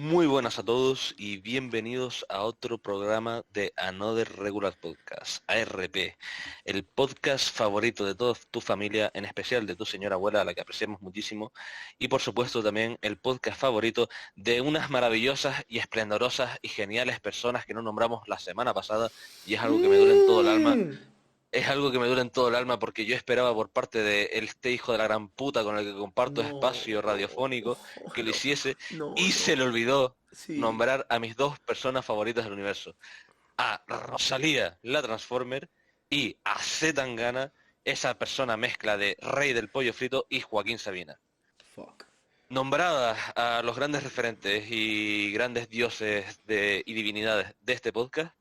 Muy buenas a todos y bienvenidos a otro programa de Another Regular Podcast, ARP, el podcast favorito de toda tu familia, en especial de tu señora abuela, a la que apreciamos muchísimo, y por supuesto también el podcast favorito de unas maravillosas y esplendorosas y geniales personas que no nombramos la semana pasada, y es algo que me duele en todo el alma. Mm. Es algo que me duele en todo el alma porque yo esperaba por parte de este hijo de la gran puta con el que comparto espacio No, radiofónico que lo no, hiciese no, y se no. le olvidó Sí. nombrar a mis dos personas favoritas del universo. A Rosalía, la Transformer, y a C. Tangana, esa persona mezcla de Rey del Pollo Frito y Joaquín Sabina. Fuck. Nombradas a los grandes referentes y grandes dioses y divinidades de este podcast,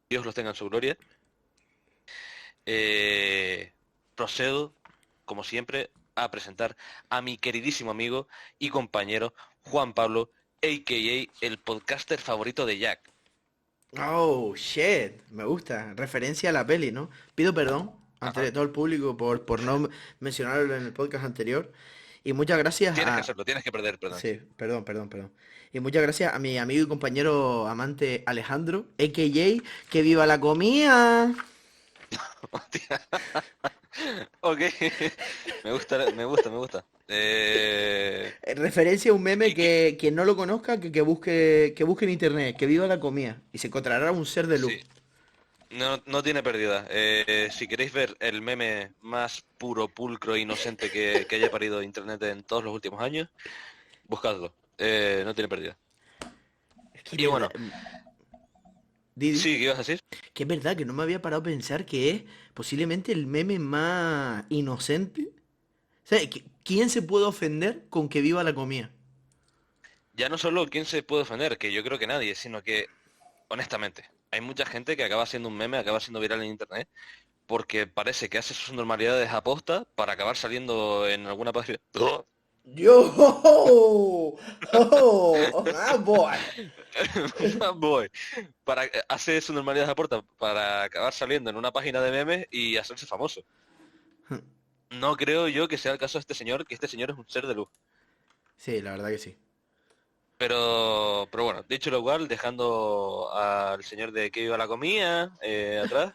Dios los tenga en su gloria. Eh, Procedo, como siempre, a presentar a mi queridísimo amigo y compañero Juan Pablo, a.k.a. el podcaster favorito de Jack. Oh, shit. Me gusta. Referencia a la peli, ¿no? Pido perdón ante Ajá. todo el público por no mencionarlo en el podcast anterior. Y muchas gracias Tienes que a... hacerlo, tienes que perder, perdón. Sí, perdón, perdón, perdón. Y muchas gracias a mi amigo y compañero amante Alejandro, a.k.a. ¡Que viva la comida! Hostia. Ok, me gusta. Referencia a un meme ¿Qué? que quien no lo conozca, que busque en internet, que viva la comida. Y se encontrará un ser de luz. Sí, no tiene pérdida. Si queréis ver el meme más puro, pulcro e inocente que haya parido Internet en todos los últimos años, buscadlo. No tiene pérdida. Es que Y de verdad, bueno, Didi, sí, ¿qué ibas a decir? que es verdad que no me había parado a pensar que es posiblemente el meme más inocente. O sea, ¿quién se puede ofender con que viva la comida? Ya no solo quién se puede ofender, que yo creo que nadie, sino que, honestamente, hay mucha gente que acaba siendo un meme, acaba siendo viral en internet, porque parece que hace sus normalidades aposta para acabar saliendo en alguna página. Yo, ah, boy. Voy. Hace sus normalidades aposta para acabar saliendo en una página de memes y hacerse famoso. No creo yo que sea el caso de este señor, que este señor es un ser de luz. Sí, la verdad que sí. Pero bueno, dicho lo cual, dejando al señor de que viva la comida atrás,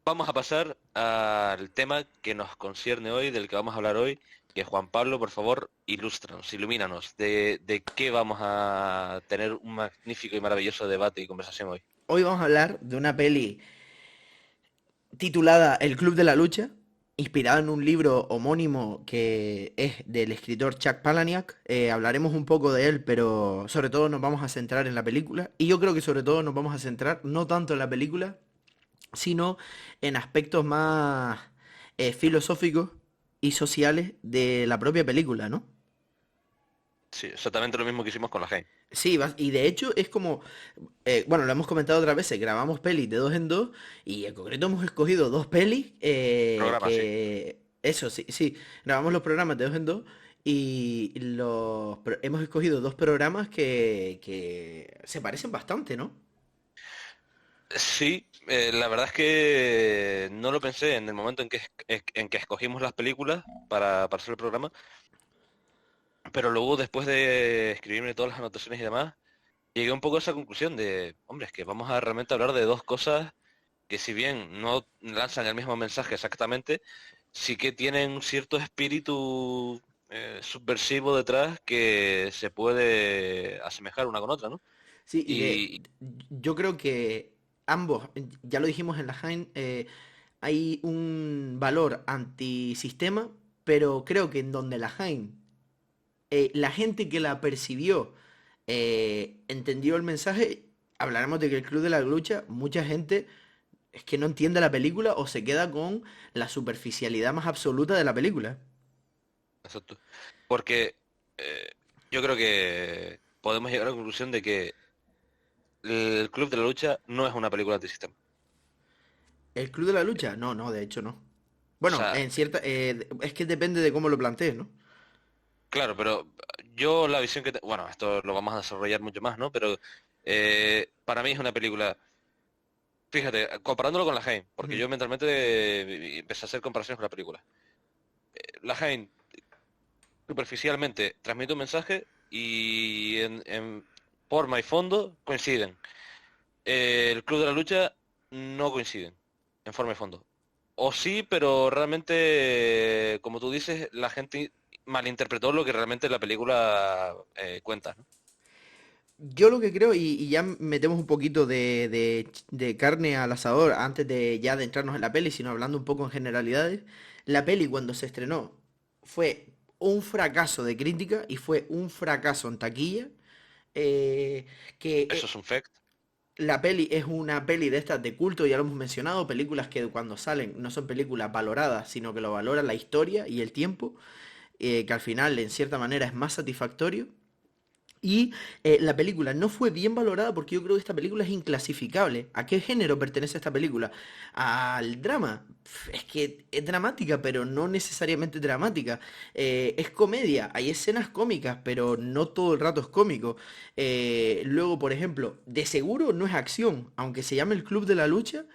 vamos a pasar al tema que nos concierne hoy, del que vamos a hablar hoy, que Juan Pablo, por favor, ilústranos, ilumínanos, de qué vamos a tener un magnífico y maravilloso debate y conversación hoy. Hoy vamos a hablar de una peli titulada El Club de la Lucha, inspirada en un libro homónimo que es del escritor Chuck Palahniuk. Hablaremos un poco de él, pero sobre todo nos vamos a centrar en la película. Y yo creo que sobre todo nos vamos a centrar no tanto en la película, sino en aspectos más filosóficos y sociales de la propia película, ¿no? Sí, exactamente lo mismo que hicimos con la Jaime. Sí, y de hecho es como, bueno, lo hemos comentado otras veces, grabamos pelis de dos en dos y en concreto hemos escogido dos pelis Programa, sí. eso, sí, sí, grabamos los programas de dos en dos y hemos escogido dos programas que se parecen bastante, ¿no? Sí, la verdad es que no lo pensé en el momento en que escogimos las películas para hacer el programa, pero luego después de escribirme todas las anotaciones y demás, llegué un poco a esa conclusión de, hombre, es que vamos a realmente hablar de dos cosas que si bien no lanzan el mismo mensaje exactamente, sí que tienen un cierto espíritu subversivo detrás que se puede asemejar una con otra, ¿no? Sí, Y yo creo que ambos, ya lo dijimos en la Jaén, hay un valor antisistema, pero creo que en donde la Jaén la gente que la percibió entendió el mensaje. Hablaremos de que el Club de la Lucha, mucha gente es que no entiende la película o se queda con la superficialidad más absoluta de la película. exacto. Porque eh, yo creo que podemos llegar a la conclusión de que el Club de la Lucha no es una película antisistema. ¿El Club de la Lucha? No, no, de hecho no. O Bueno, sea, en cierta, es que depende de cómo lo plantees, ¿no? claro, pero yo la visión que... Bueno, esto lo vamos a desarrollar mucho más, ¿no? Pero para mí es una película... Fíjate, comparándolo con La Haine, porque Ujú. yo mentalmente empecé a hacer comparaciones con la película. La Haine superficialmente transmite un mensaje, y en forma y fondo coinciden. El Club de la Lucha no coinciden en forma y fondo. O sí, pero realmente, como tú dices, la gente malinterpretó lo que realmente la película cuenta, ¿no? Yo lo que creo, y ya metemos un poquito de carne al asador antes de ya adentrarnos en la peli, sino hablando un poco en generalidades, la peli cuando se estrenó fue un fracaso de crítica y fue un fracaso en taquilla, eh, que Eso es un fact. la peli es una peli de estas de culto, ya lo hemos mencionado, películas que cuando salen no son películas valoradas, sino que lo valora la historia y el tiempo, que al final en cierta manera es más satisfactorio. Y la película no fue bien valorada porque yo creo que esta película es inclasificable. ¿A qué género pertenece esta película? Al drama. Es que es dramática, pero no necesariamente dramática. Es comedia, hay escenas cómicas, pero no todo el rato es cómico. Luego, por ejemplo, de seguro no es acción, aunque se llame el Club de la Lucha.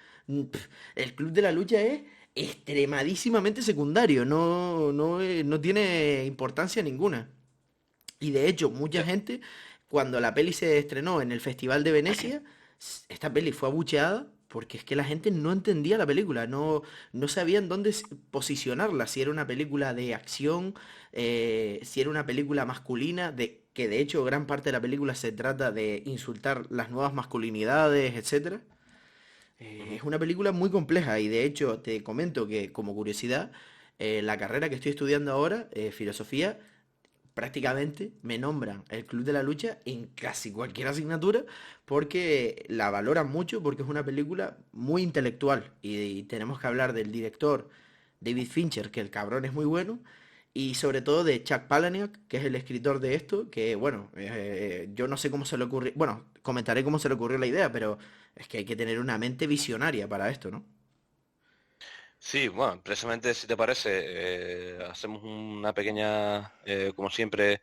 El Club de la Lucha es extremadísimamente secundario, no tiene importancia ninguna. Y de hecho, mucha Ya. gente, cuando la peli se estrenó en el Festival de Venecia, esta peli fue abucheada porque es que la gente no entendía la película, no sabían dónde posicionarla, si era una película de acción, si era una película masculina, que de hecho gran parte de la película se trata de insultar las nuevas masculinidades, etcétera. Ujú. Es una película muy compleja y de hecho te comento que como curiosidad, la carrera que estoy estudiando ahora, filosofía, prácticamente me nombran el Club de la Lucha en casi cualquier asignatura porque la valoran mucho porque es una película muy intelectual y tenemos que hablar del director David Fincher, que el cabrón es muy bueno, y sobre todo de Chuck Palahniuk, que es el escritor de esto, que bueno, yo no sé cómo se le ocurrió, bueno, comentaré cómo se le ocurrió la idea, pero es que hay que tener una mente visionaria para esto, ¿no? Sí, bueno, precisamente si te parece, hacemos una pequeña, como siempre,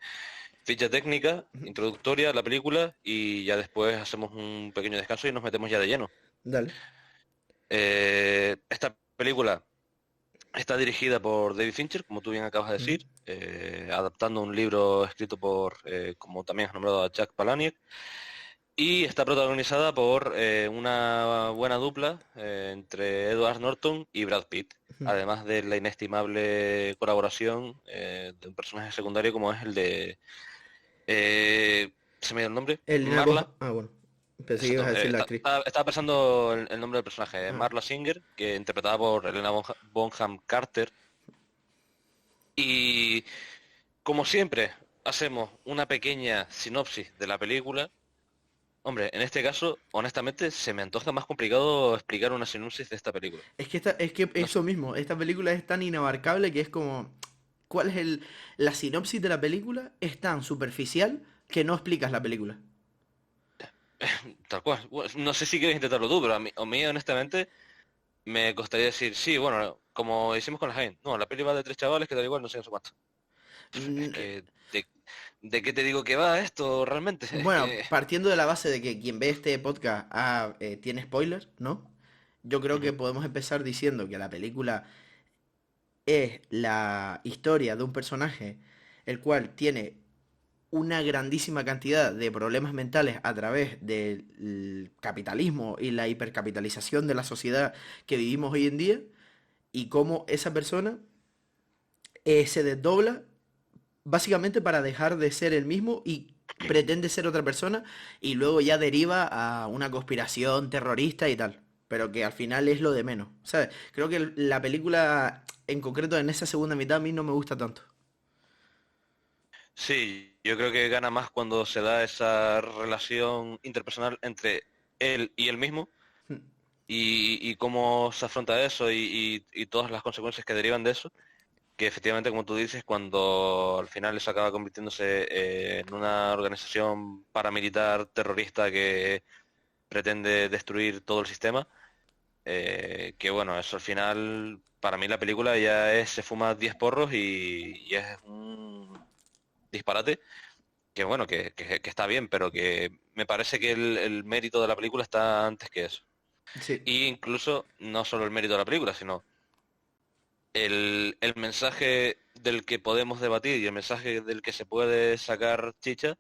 ficha técnica, Ujú. introductoria a la película y ya después hacemos un pequeño descanso y nos metemos ya de lleno. Dale. Esta película está dirigida por David Fincher, como tú bien acabas de Ujú. decir, adaptando un libro escrito por, como también has nombrado, a Jack Palahniuk, y está protagonizada por una buena dupla entre Edward Norton y Brad Pitt, Ujú. además de la inestimable colaboración de un personaje secundario como es el de... se me dio el nombre, Elena Marla. Coja. Ah, bueno. Pensé que ibas a Exacto, decir la actriz. estaba pensando el nombre del personaje, Ah. Marla Singer, que interpretada por Helena Bonham Carter. Y como siempre, hacemos una pequeña sinopsis de la película. Hombre, en este caso, honestamente, se me antoja más complicado explicar una sinopsis de esta película. Es que No sé. eso mismo, esta película es tan inabarcable que es como, ¿cuál es la sinopsis de la película? Es tan superficial que no explicas la película. Tal cual. Bueno, no sé si quieres intentarlo tú, pero a mí, honestamente me costaría decir, sí, bueno, como hicimos con la Jaén. No, la peli va de tres chavales que tal igual, no sé, no sé cuánto. Es Mm, que, ¿de qué te digo que va esto realmente? Es Bueno, que... partiendo de la base de que quien ve este podcast tiene spoilers, ¿no? Yo creo que Ujú. podemos empezar diciendo que la película es la historia de un personaje el cual tiene una grandísima cantidad de problemas mentales a través del capitalismo y la hipercapitalización de la sociedad que vivimos hoy en día y cómo esa persona se desdobla básicamente para dejar de ser el mismo y pretende ser otra persona y luego ya deriva a una conspiración terrorista y tal. Pero que al final es lo de menos, ¿sabes? Creo que la película, en concreto en esa segunda mitad, a mí no me gusta tanto. Sí, yo creo que gana más cuando se da esa relación interpersonal entre él y él mismo y cómo se afronta eso y todas las consecuencias que derivan de eso, que efectivamente, como tú dices, cuando al final eso acaba convirtiéndose en una organización paramilitar terrorista que pretende destruir todo el sistema, que bueno, eso al final, para mí la película ya es, se fuma 10 porros y es un disparate que bueno, que está bien, pero que me parece que el mérito de la película está antes que eso. Sí. Y incluso no solo el mérito de la película, sino el mensaje del que podemos debatir y el mensaje del que se puede sacar chicha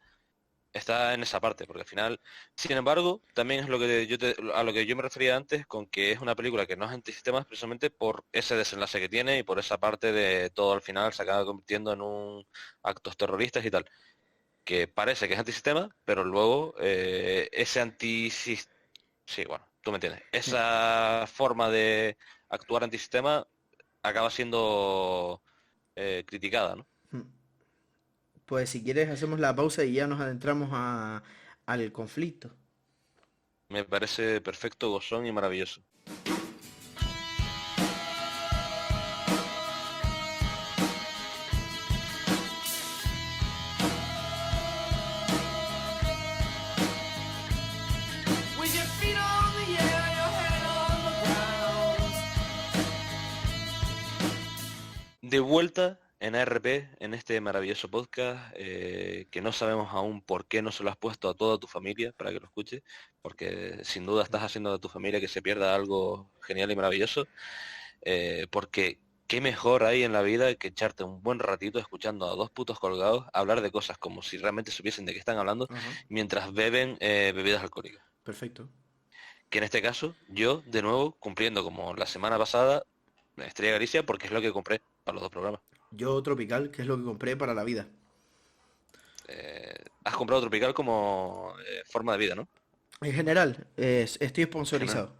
está en esa parte, porque al final, sin embargo, también es lo que a lo que yo me refería antes con que es una película que no es antisistema precisamente por ese desenlace que tiene y por esa parte de todo al final se acaba convirtiendo en un actos terroristas y tal, que parece que es antisistema, pero luego ese antisistema, sí, bueno, tú me entiendes, Sí. esa forma de actuar antisistema acaba siendo criticada, ¿no? Mm. Pues si quieres hacemos la pausa y ya nos adentramos al conflicto. Me parece perfecto, gozón y maravilloso. With your feet on the air, your head on the ground. De vuelta en ARP, en este maravilloso podcast, que no sabemos aún por qué no se lo has puesto a toda tu familia para que lo escuche, porque sin duda estás haciendo a tu familia que se pierda algo genial y maravilloso, porque qué mejor hay en la vida que echarte un buen ratito escuchando a dos putos colgados hablar de cosas como si realmente supiesen de qué están hablando Ajá, mientras beben bebidas alcohólicas. perfecto. Que en este caso, yo, de nuevo, cumpliendo como la semana pasada, Estrella Galicia, porque es lo que compré para los dos programas. Yo Tropical, que es lo que compré para la vida. Has comprado Tropical como forma de vida, ¿no? En general, estoy General. sponsorizado.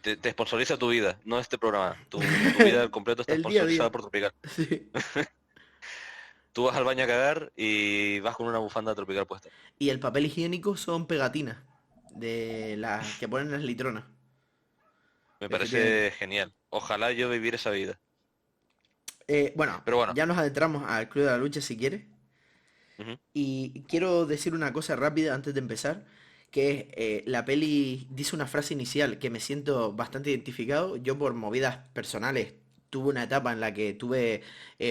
Te sponsoriza tu vida, no este programa. Tu vida al completo está El día a sponsorizada día. por Tropical. Sí. Tú vas al baño a cagar y vas con una bufanda tropical puesta. Y el papel higiénico son pegatinas de las que ponen las litronas. Me Efectivamente. parece genial. Ojalá yo viviera esa vida. Bueno, Pero bueno, ya nos adentramos al Club de la Lucha si quieres. ujú, Y quiero decir una cosa rápida antes de empezar, que es, la peli dice una frase inicial que me siento bastante identificado. Yo por movidas personales tuve una etapa en la que tuve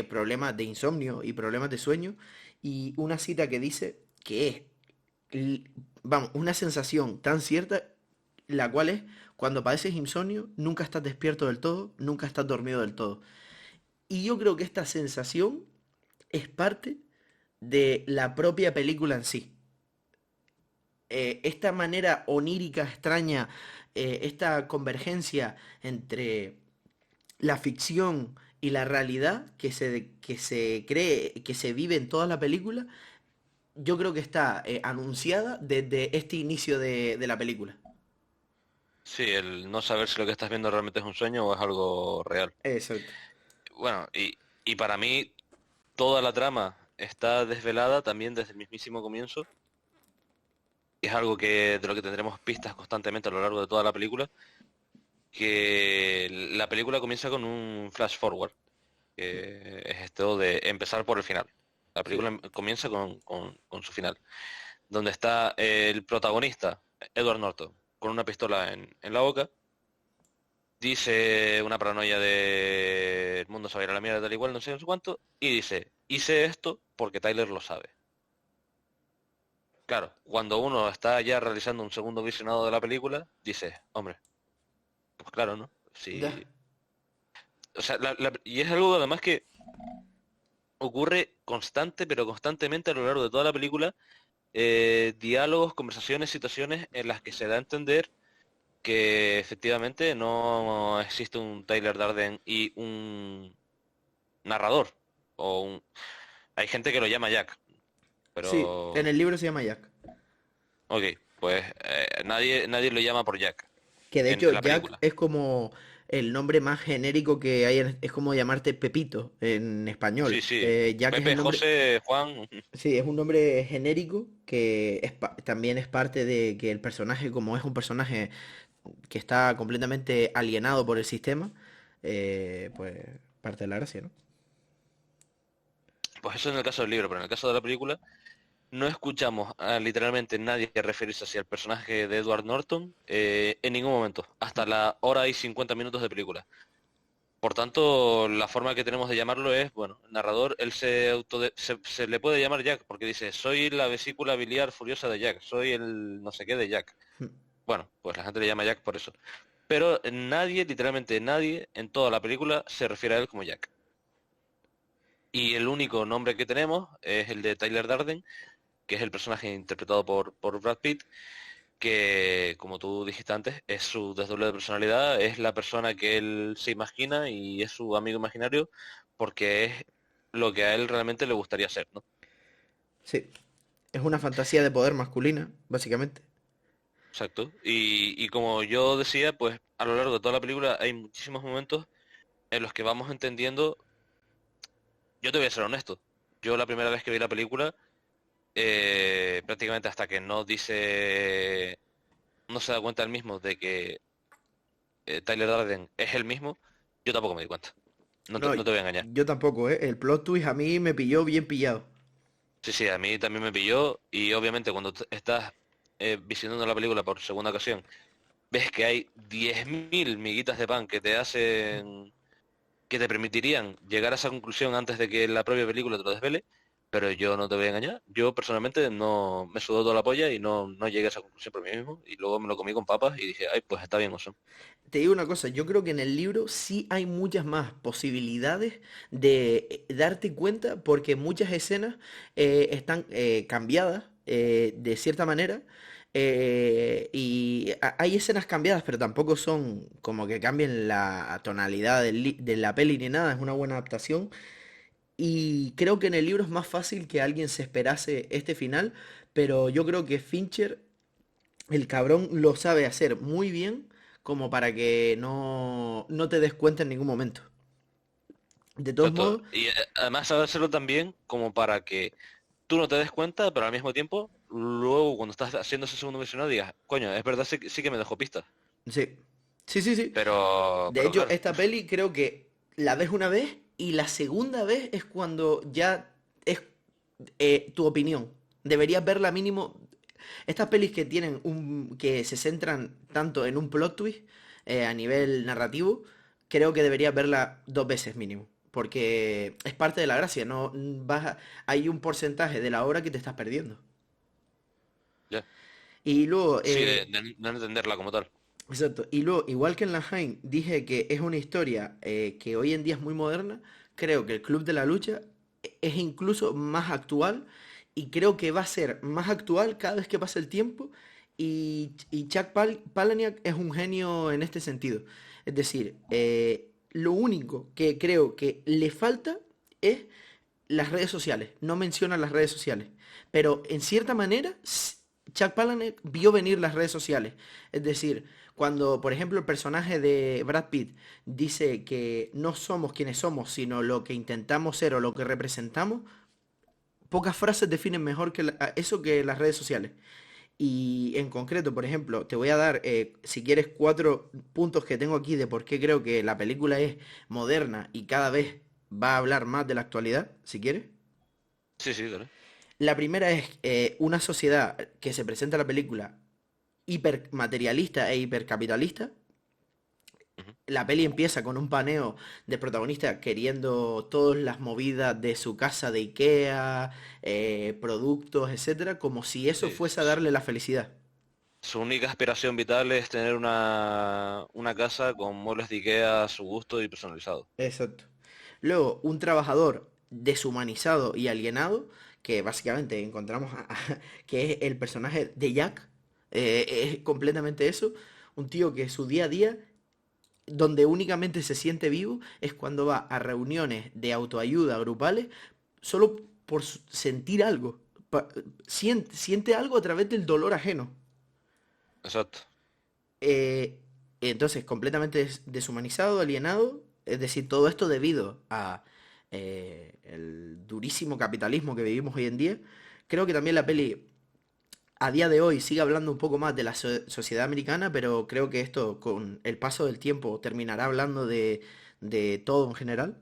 problemas de insomnio y problemas de sueño. Y una cita que dice que es, vamos, una sensación tan cierta, la cual es, cuando padeces insomnio, nunca estás despierto del todo, nunca estás dormido del todo. Y yo creo que esta sensación es parte de la propia película en sí. Esta manera onírica, extraña, esta convergencia entre la ficción y la realidad que se cree, que se vive en toda la película, yo creo que está anunciada desde este inicio de la película. sí, el no saber si lo que estás viendo realmente es un sueño o es algo real. Exacto. Bueno, y para mí toda la trama está desvelada también desde el mismísimo comienzo. Es algo que de lo que tendremos pistas constantemente a lo largo de toda la película, que la película comienza con un flash forward, que es esto de empezar por el final. La película Sí. comienza con su final, donde está el protagonista, Edward Norton, con una pistola en la boca, dice una paranoia de el mundo se va a ir a la mierda tal igual, no sé, no sé cuánto, y dice, hice esto porque Tyler lo sabe. Claro, cuando uno está ya realizando un segundo visionado de la película, dice, hombre, pues claro, ¿no? Ya. Si, o sea, y es algo además que ocurre constante, pero constantemente a lo largo de toda la película, diálogos, conversaciones, situaciones en las que se da a entender que efectivamente no existe un Tyler Darden y un narrador. Hay gente que lo llama Jack, Sí, en pero el libro se llama Jack. ok, pues nadie lo llama por Jack Que de hecho en la Jack película. es como el nombre más genérico que hay, es como llamarte Pepito en Sí, español. sí. Jack es el Pepe, nombre, José, Juan. sí, es un nombre genérico que también es parte de que el personaje, como es un personaje que está completamente alienado por el sistema, pues parte de la gracia, ¿no? Pues eso en el caso del libro, pero en el caso de la película no escuchamos a literalmente nadie referirse hacia el personaje de Edward Norton en ningún momento, hasta la hora y 50 minutos de película. Por tanto, la forma que tenemos de llamarlo es, bueno, el narrador, él se le puede llamar Jack, porque dice, soy la vesícula biliar furiosa de Jack, soy el no sé qué de Jack. Bueno, pues la gente le llama Jack por eso. Pero nadie, literalmente nadie, en toda la película se refiere a él como Jack. Y el único nombre que tenemos es el de Tyler Durden, que es el personaje interpretado por Brad Pitt, que, como tú dijiste antes, es su desdoble de personalidad, es la persona que él se imagina y es su amigo imaginario, porque es lo que a él realmente le gustaría ser, ¿no? Sí, es una fantasía de poder masculina, básicamente. Exacto. Y como yo decía, pues a lo largo de toda la película hay muchísimos momentos en los que vamos entendiendo, yo te voy a ser honesto, yo la primera vez que vi la película, prácticamente hasta que no dice, no se da cuenta él mismo de que Tyler Durden es el mismo, yo tampoco me di cuenta. No, No te voy a engañar. yo tampoco, ¿eh? El plot twist a mí me pilló bien pillado. Sí, sí, a mí también me pilló y obviamente cuando estás visionando la película por segunda ocasión, ves que hay 10.000 miguitas de pan que te hacen, que te permitirían llegar a esa conclusión antes de que la propia película te lo desvele, pero yo no te voy a engañar. Yo personalmente no me sudó toda la polla y no llegué a esa conclusión por mí mismo y luego me lo comí con papas y dije, ay, pues está bien, Oso. Te digo una cosa, yo creo que en el libro sí hay muchas más posibilidades de darte cuenta porque muchas escenas están cambiadas de cierta manera y hay escenas cambiadas pero tampoco son como que cambien la tonalidad de la peli ni nada, es una buena adaptación y creo que en el libro es más fácil que alguien se esperase este final, pero yo creo que Fincher el cabrón lo sabe hacer muy bien como para que no te des cuenta en ningún momento. De todos Exacto. modos, Y además sabe hacerlo también como para que tú no te des cuenta, pero al mismo tiempo, luego cuando estás haciendo ese segundo visionado digas, coño, es verdad, sí, sí que me dejó pistas. sí. Sí, sí, sí. De Pero hecho, claro, esta peli creo que la ves una vez y la segunda vez es cuando ya es tu opinión. Deberías verla mínimo. Estas pelis que tienen que se centran tanto en un plot twist a nivel narrativo, creo que deberías verla dos veces mínimo. Porque es parte de la gracia, no hay un porcentaje de la obra que te estás perdiendo. ya. Y luego, Sí, de no entenderla como tal. exacto. Y luego, igual que en La Haine, dije que es una historia que hoy en día es muy moderna. Creo que el Club de la Lucha es incluso más actual y creo que va a ser más actual cada vez que pase el tiempo. Y Chuck Palahniuk es un genio en este sentido. Es decir, lo único que creo que le falta es las redes sociales. No menciona las redes sociales. Pero en cierta manera, Chuck Palahniuk vio venir las redes sociales. Es decir, cuando, por ejemplo, el personaje de Brad Pitt dice que no somos quienes somos, sino lo que intentamos ser o lo que representamos, pocas frases definen mejor que eso que las redes sociales. Y en concreto, por ejemplo, te voy a dar, si quieres, cuatro puntos que tengo aquí de por qué creo que la película es moderna y cada vez va a hablar más de la actualidad, si quieres. Sí, sí, dale. La primera es una sociedad que se presenta en la película hipermaterialista e hipercapitalista. Ujú. La peli empieza con un paneo del protagonista queriendo todas las movidas de su casa de Ikea, productos, etcétera, como si eso Sí, fuese a darle la felicidad. su única aspiración vital es tener una casa con muebles de Ikea a su gusto y personalizado. Exacto. Luego, un trabajador deshumanizado y alienado, que básicamente encontramos que es el personaje de Jack, es completamente eso, un tío que su día a día donde únicamente se siente vivo es cuando va a reuniones de autoayuda grupales solo por sentir algo. Siente algo a través del dolor ajeno. Exacto. Eh, entonces, completamente deshumanizado, alienado. Es decir, todo esto debido a el durísimo capitalismo que vivimos hoy en día. Creo que también la peli a día de hoy sigue hablando un poco más de la sociedad americana, pero creo que esto con el paso del tiempo terminará hablando de todo en general.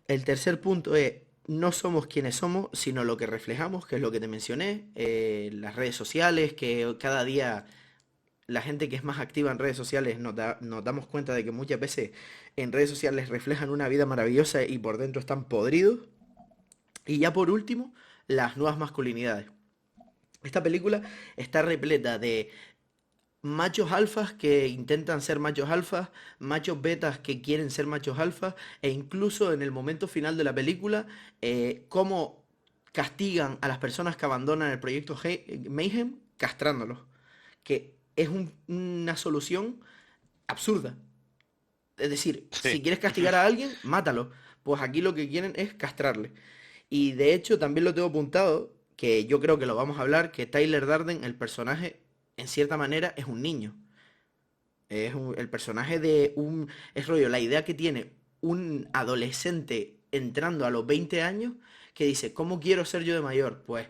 El tercer punto es, no somos quienes somos, sino lo que reflejamos, que es lo que te mencioné, las redes sociales, que cada día la gente que es más activa en redes sociales nos damos cuenta de que muchas veces en redes sociales reflejan una vida maravillosa y por dentro están podridos. Y ya por último, las nuevas masculinidades. Esta película está repleta de machos alfas que intentan ser machos alfas, machos betas que quieren ser machos alfas, e incluso en el momento final de la película, cómo castigan a las personas que abandonan el proyecto Mayhem castrándolos, que es una solución absurda. Es decir, Sí. si quieres castigar a alguien, mátalo. Pues aquí lo que quieren es castrarle. Y de hecho también lo tengo apuntado, que yo creo que lo vamos a hablar, que Tyler Darden, el personaje, en cierta manera, es un niño. El personaje de un... Es rollo, la idea que tiene un adolescente entrando a los 20 años que dice, ¿cómo quiero ser yo de mayor? Pues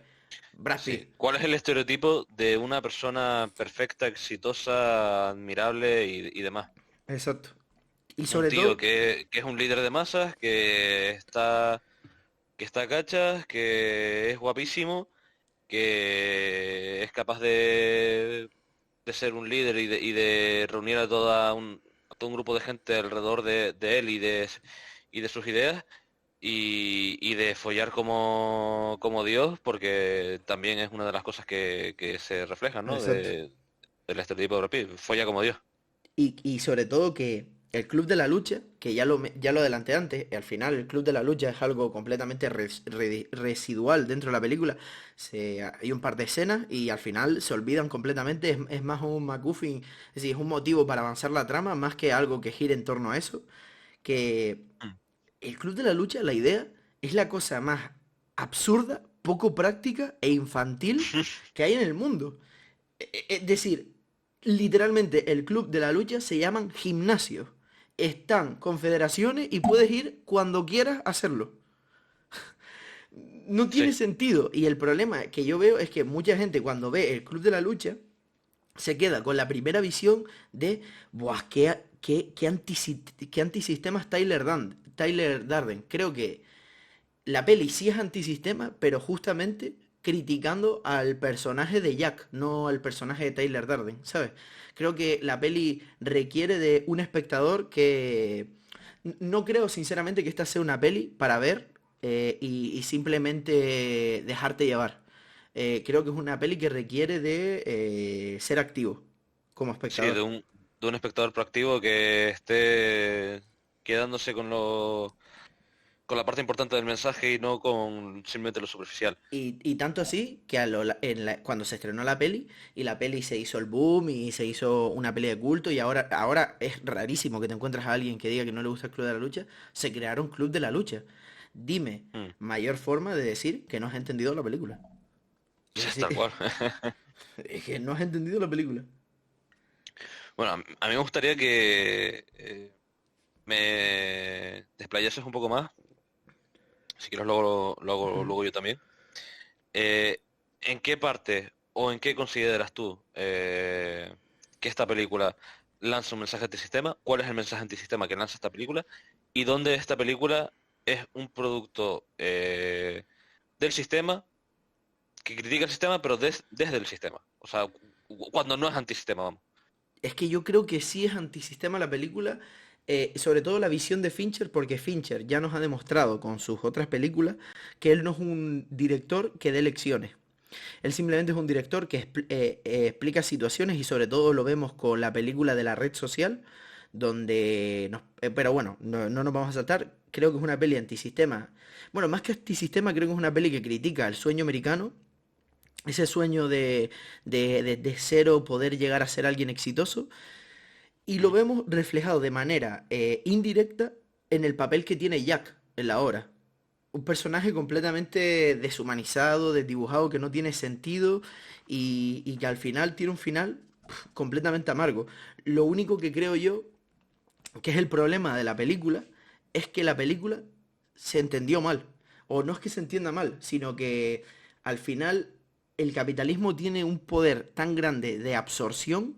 Brad Sí. Pitt. ¿Cuál es el estereotipo de una persona perfecta, exitosa, admirable y demás? Exacto. Y Un sobre tío todo, que es un líder de masas, que está cachas, que es guapísimo, que es capaz de ser un líder y de reunir a todo un grupo de gente alrededor de él y de sus ideas y de follar como Dios, porque también es una de las cosas que se reflejan, ¿no? exacto. Del estereotipo de Brad Pitt, folla como Dios. Y sobre todo que el Club de la Lucha, que ya lo adelanté antes, al final el Club de la Lucha es algo completamente residual dentro de la película. Hay un par de escenas y al final se olvidan completamente. Es más un MacGuffin, es decir, es un motivo para avanzar la trama más que algo que gire en torno a eso. Que Mm. el Club de la Lucha, la idea, es la cosa más absurda, poco práctica e infantil que hay en el mundo. Es decir, literalmente el club de la lucha se llaman gimnasios. Están confederaciones y puedes ir cuando quieras hacerlo. No tiene Sí, sentido. Y el problema que yo veo es que mucha gente cuando ve el club de la lucha se queda con la primera visión de, ¡buah! Qué antisistema es Tyler Darden. Creo que la peli sí es antisistema, pero justamente criticando al personaje de Jack, no al personaje de Tyler Darden, ¿sabes? Creo que la peli requiere de un espectador que... No creo sinceramente que esta sea una peli para ver y simplemente dejarte llevar. Creo que es una peli que requiere de ser activo como sí, espectador. de un espectador proactivo que esté quedándose con la parte importante del mensaje y no con simplemente lo superficial. Y tanto así que cuando se estrenó la peli y la peli se hizo el boom y se hizo una peli de culto y ahora es rarísimo que te encuentres a alguien que diga que no le gusta el Club de la Lucha, se crearon Club de la Lucha. Dime, Mm. mayor forma de decir que no has entendido la película. Es Sí, decir, tal cual. es que no has entendido la película. Bueno, a mí me gustaría que me desplayases un poco más, si quieres luego lo hago Ujú. luego yo también. Eh, ¿En qué parte o en qué consideras tú que esta película lanza un mensaje antisistema? ¿Cuál es el mensaje antisistema que lanza esta película? ¿Y dónde esta película es un producto del sistema que critica el sistema, pero desde el sistema? O sea, cuando no es antisistema, vamos. Es que yo creo que sí es antisistema la película, sobre todo la visión de Fincher, porque Fincher ya nos ha demostrado con sus otras películas que él no es un director que dé lecciones. Él simplemente es un director que explica situaciones y sobre todo lo vemos con la película de la red social, donde... pero bueno, no nos vamos a saltar. Creo que es una peli antisistema. Bueno, más que antisistema, creo que es una peli que critica el sueño americano, ese sueño de cero poder llegar a ser alguien exitoso. Y lo Mm. vemos reflejado de manera indirecta en el papel que tiene Jack en la obra. Un personaje completamente deshumanizado, desdibujado, que no tiene sentido y que al final tiene un final completamente amargo. Lo único que creo yo que es el problema de la película es que la película se entendió mal. O no es que se entienda mal, sino que al final el capitalismo tiene un poder tan grande de absorción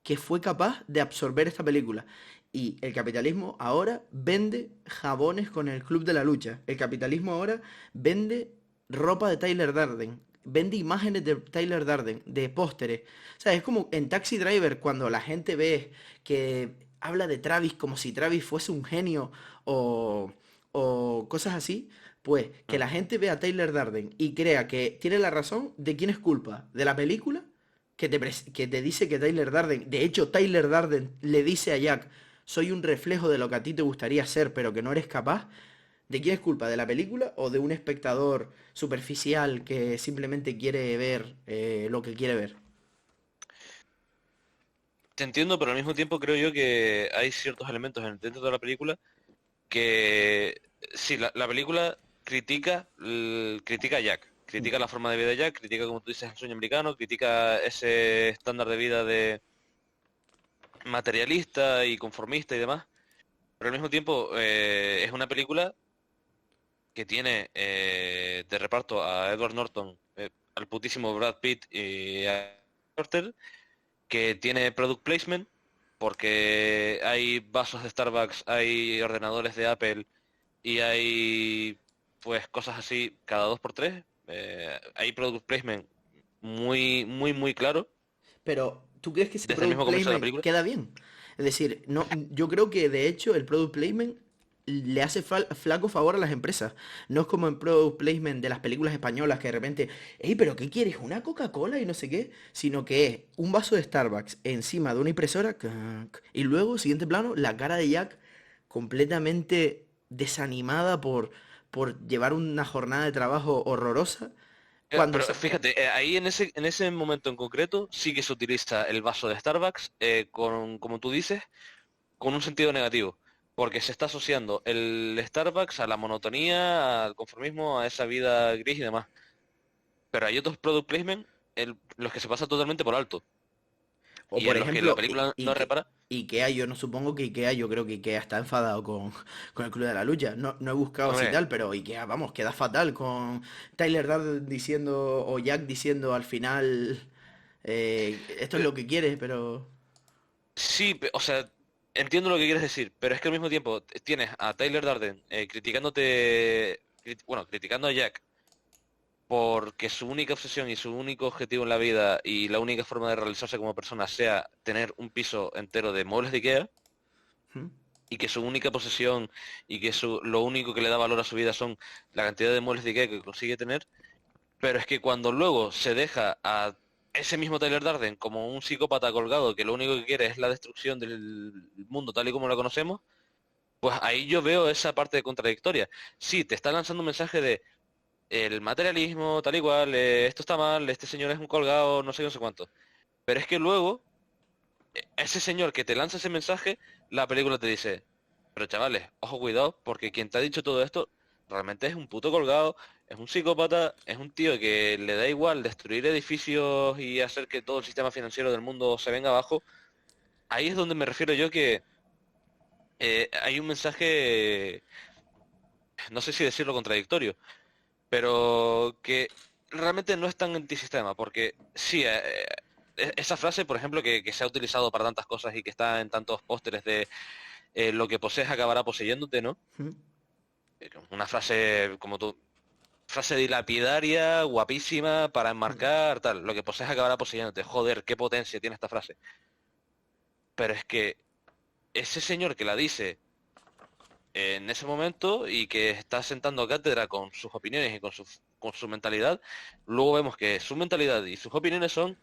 que fue capaz de absorber esta película. Y el capitalismo ahora vende jabones con el Club de la Lucha. El capitalismo ahora vende ropa de Tyler Darden. Vende imágenes de Tyler Darden, de pósteres. O sea, es como en Taxi Driver cuando la gente ve que habla de Travis como si Travis fuese un genio o, o cosas así. Pues que Mm. la gente vea a Tyler Darden y crea que tiene la razón, ¿de quién es culpa? ¿De la película? que te dice que Tyler Darden, de hecho Tyler Darden le dice a Jack, soy un reflejo de lo que a ti te gustaría ser, pero que no eres capaz. ¿De quién es culpa? ¿De la película o de un espectador superficial que simplemente quiere ver lo que quiere ver? Te entiendo, pero al mismo tiempo creo yo que hay ciertos elementos dentro de la película que sí, la película critica a Jack, critica la forma de vida de Jack, critica, como tú dices, el sueño americano, critica ese estándar de vida de materialista y conformista y demás, pero al mismo tiempo es una película que tiene de reparto a Edward Norton, al putísimo Brad Pitt y a Porter, que tiene product placement, porque hay vasos de Starbucks, hay ordenadores de Apple y hay pues cosas así cada dos por tres. Hay product placement muy claro Pero, ¿tú crees que ese desde el product mismo comienzo de la placement película. queda bien? Es decir, no, yo creo que de hecho el product placement le hace flaco favor a las empresas. No es como en product placement de las películas españolas que de repente, hey, pero ¿qué quieres? ¿Una Coca-Cola y no sé qué? Sino que es un vaso de Starbucks encima de una impresora y luego, siguiente plano, la cara de Jack completamente desanimada por llevar una jornada de trabajo horrorosa. Cuando Pero se... fíjate, ahí en ese momento en concreto sí que se utiliza el vaso de Starbucks con, como tú dices, con un sentido negativo, porque se está asociando el Starbucks a la monotonía, al conformismo, a esa vida gris y demás. Pero hay otros product placement los que se pasan totalmente por alto O y por en los que la ejemplo, película no repara. IKEA, yo no supongo que IKEA, yo creo que IKEA está enfadado con el Club de la Lucha. No, no he buscado si Hombre, tal, pero IKEA, vamos, queda fatal con Tyler Durden diciendo, o Jack diciendo al final, esto es eh, lo que quieres, pero... sí, o sea, entiendo lo que quieres decir, pero es que al mismo tiempo tienes a Tyler Durden bueno, criticando a Jack porque su única obsesión y su único objetivo en la vida y la única forma de realizarse como persona sea tener un piso entero de muebles de IKEA ¿Mm? y que su única posesión y que lo único que le da valor a su vida son la cantidad de muebles de IKEA que consigue tener, pero es que cuando luego se deja a ese mismo Tyler Durden como un psicópata colgado que lo único que quiere es la destrucción del mundo tal y como lo conocemos, pues ahí yo veo esa parte contradictoria. Sí, te está lanzando un mensaje de el materialismo, tal igual, esto está mal, este señor es un colgado, no sé, no sé cuánto. Pero es que luego, ese señor que te lanza ese mensaje, la película te dice, pero chavales, ojo cuidado, porque quien te ha dicho todo esto realmente es un puto colgado, es un psicópata, es un tío que le da igual destruir edificios y hacer que todo el sistema financiero del mundo se venga abajo. Ahí es donde me refiero yo que hay un mensaje, no sé si decirlo contradictorio, pero que realmente no es tan antisistema, porque sí, esa frase, por ejemplo, que se ha utilizado para tantas cosas y que está en tantos pósteres de lo que posees acabará poseyéndote, ¿no? ¿Mm? Una frase como tú, frase dilapidaria, guapísima, para ¿Mm? enmarcar, tal, lo que posees acabará poseyéndote. Joder, qué potencia tiene esta frase. Pero es que ese señor que la dice en ese momento y que está sentando cátedra con sus opiniones y con su mentalidad, luego vemos que su mentalidad y sus opiniones son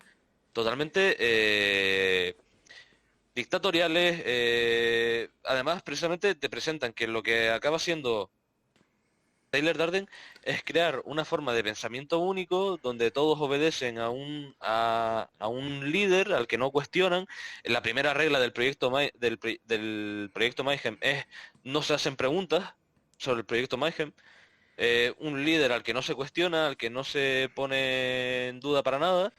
totalmente dictatoriales. Además, precisamente te presentan que lo que acaba siendo Taylor Darden es crear una forma de pensamiento único donde todos obedecen a un líder al que no cuestionan. La primera regla del proyecto del proyecto Mayhem es no se hacen preguntas sobre el proyecto Mayhem. Un líder al que no se cuestiona, al que no se pone en duda para nada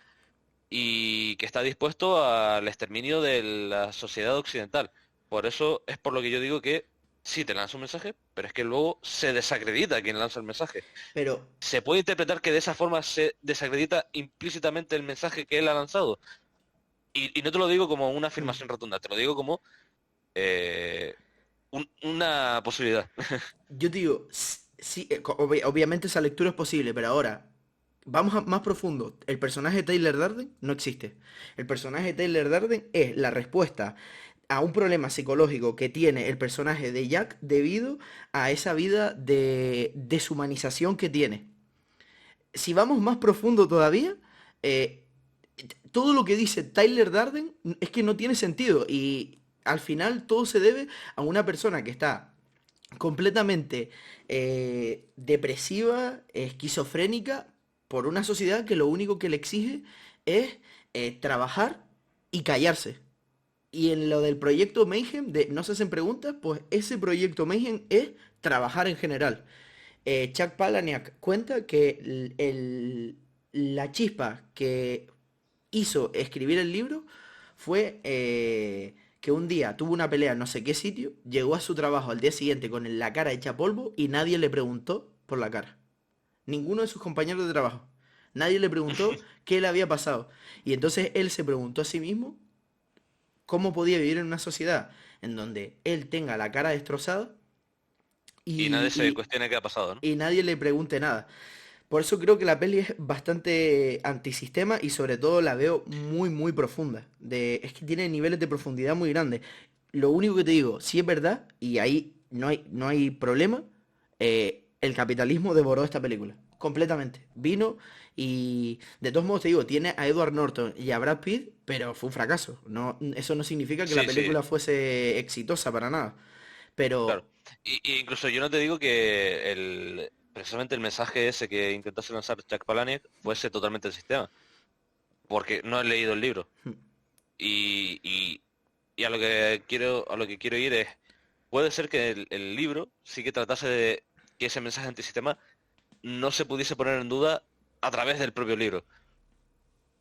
y que está dispuesto al exterminio de la sociedad occidental. Por eso es por lo que yo digo que sí te lanza un mensaje, pero es que luego se desacredita a quien lanza el mensaje. Pero Se puede interpretar que de esa forma se desacredita implícitamente el mensaje que él ha lanzado. Y no te lo digo como una mm, afirmación rotunda, te lo digo como eh, una posibilidad. yo te digo, sí, obviamente esa lectura es posible, pero ahora, vamos más profundo. El personaje de Taylor Durden no existe. El personaje de Taylor Durden es la respuesta a un problema psicológico que tiene el personaje de Jack debido a esa vida de deshumanización que tiene. Si vamos más profundo todavía, eh, todo lo que dice Tyler Darden es que no tiene sentido y al final todo se debe a una persona que está completamente depresiva, esquizofrénica, por una sociedad que lo único que le exige es trabajar y callarse. Y en lo del proyecto Mayhem, de no se hacen preguntas, pues ese proyecto Mayhem es trabajar en general. Chuck Palahniuk cuenta que la chispa que hizo escribir el libro fue que un día tuvo una pelea en no sé qué sitio, llegó a su trabajo al día siguiente con la cara hecha polvo y nadie le preguntó por la cara. Ninguno de sus compañeros de trabajo. Nadie le preguntó qué le había pasado. Y entonces él se preguntó a sí mismo cómo podía vivir en una sociedad en donde él tenga la cara destrozada Y nadie y, se cuestiona qué ha pasado, ¿no? y nadie le pregunte nada. Por eso creo que la peli es bastante antisistema y sobre todo la veo muy muy profunda. Es que tiene niveles de profundidad muy grandes. Lo único que te digo, si es verdad, y ahí no hay problema, el capitalismo devoró esta película. Completamente. Vino y de todos modos te digo, tiene a Edward Norton y a Brad Pitt, pero fue un fracaso. No, eso no significa que la Sí, sí, película fuese exitosa para nada. Pero claro. Y incluso yo no te digo que precisamente el mensaje ese que intentase lanzar Jack Palahniuk fuese totalmente el sistema, porque no he leído el libro. Y, y, y a lo que quiero ir es, puede ser que el libro sí que tratase de que ese mensaje antisistema no se pudiese poner en duda a través del propio libro.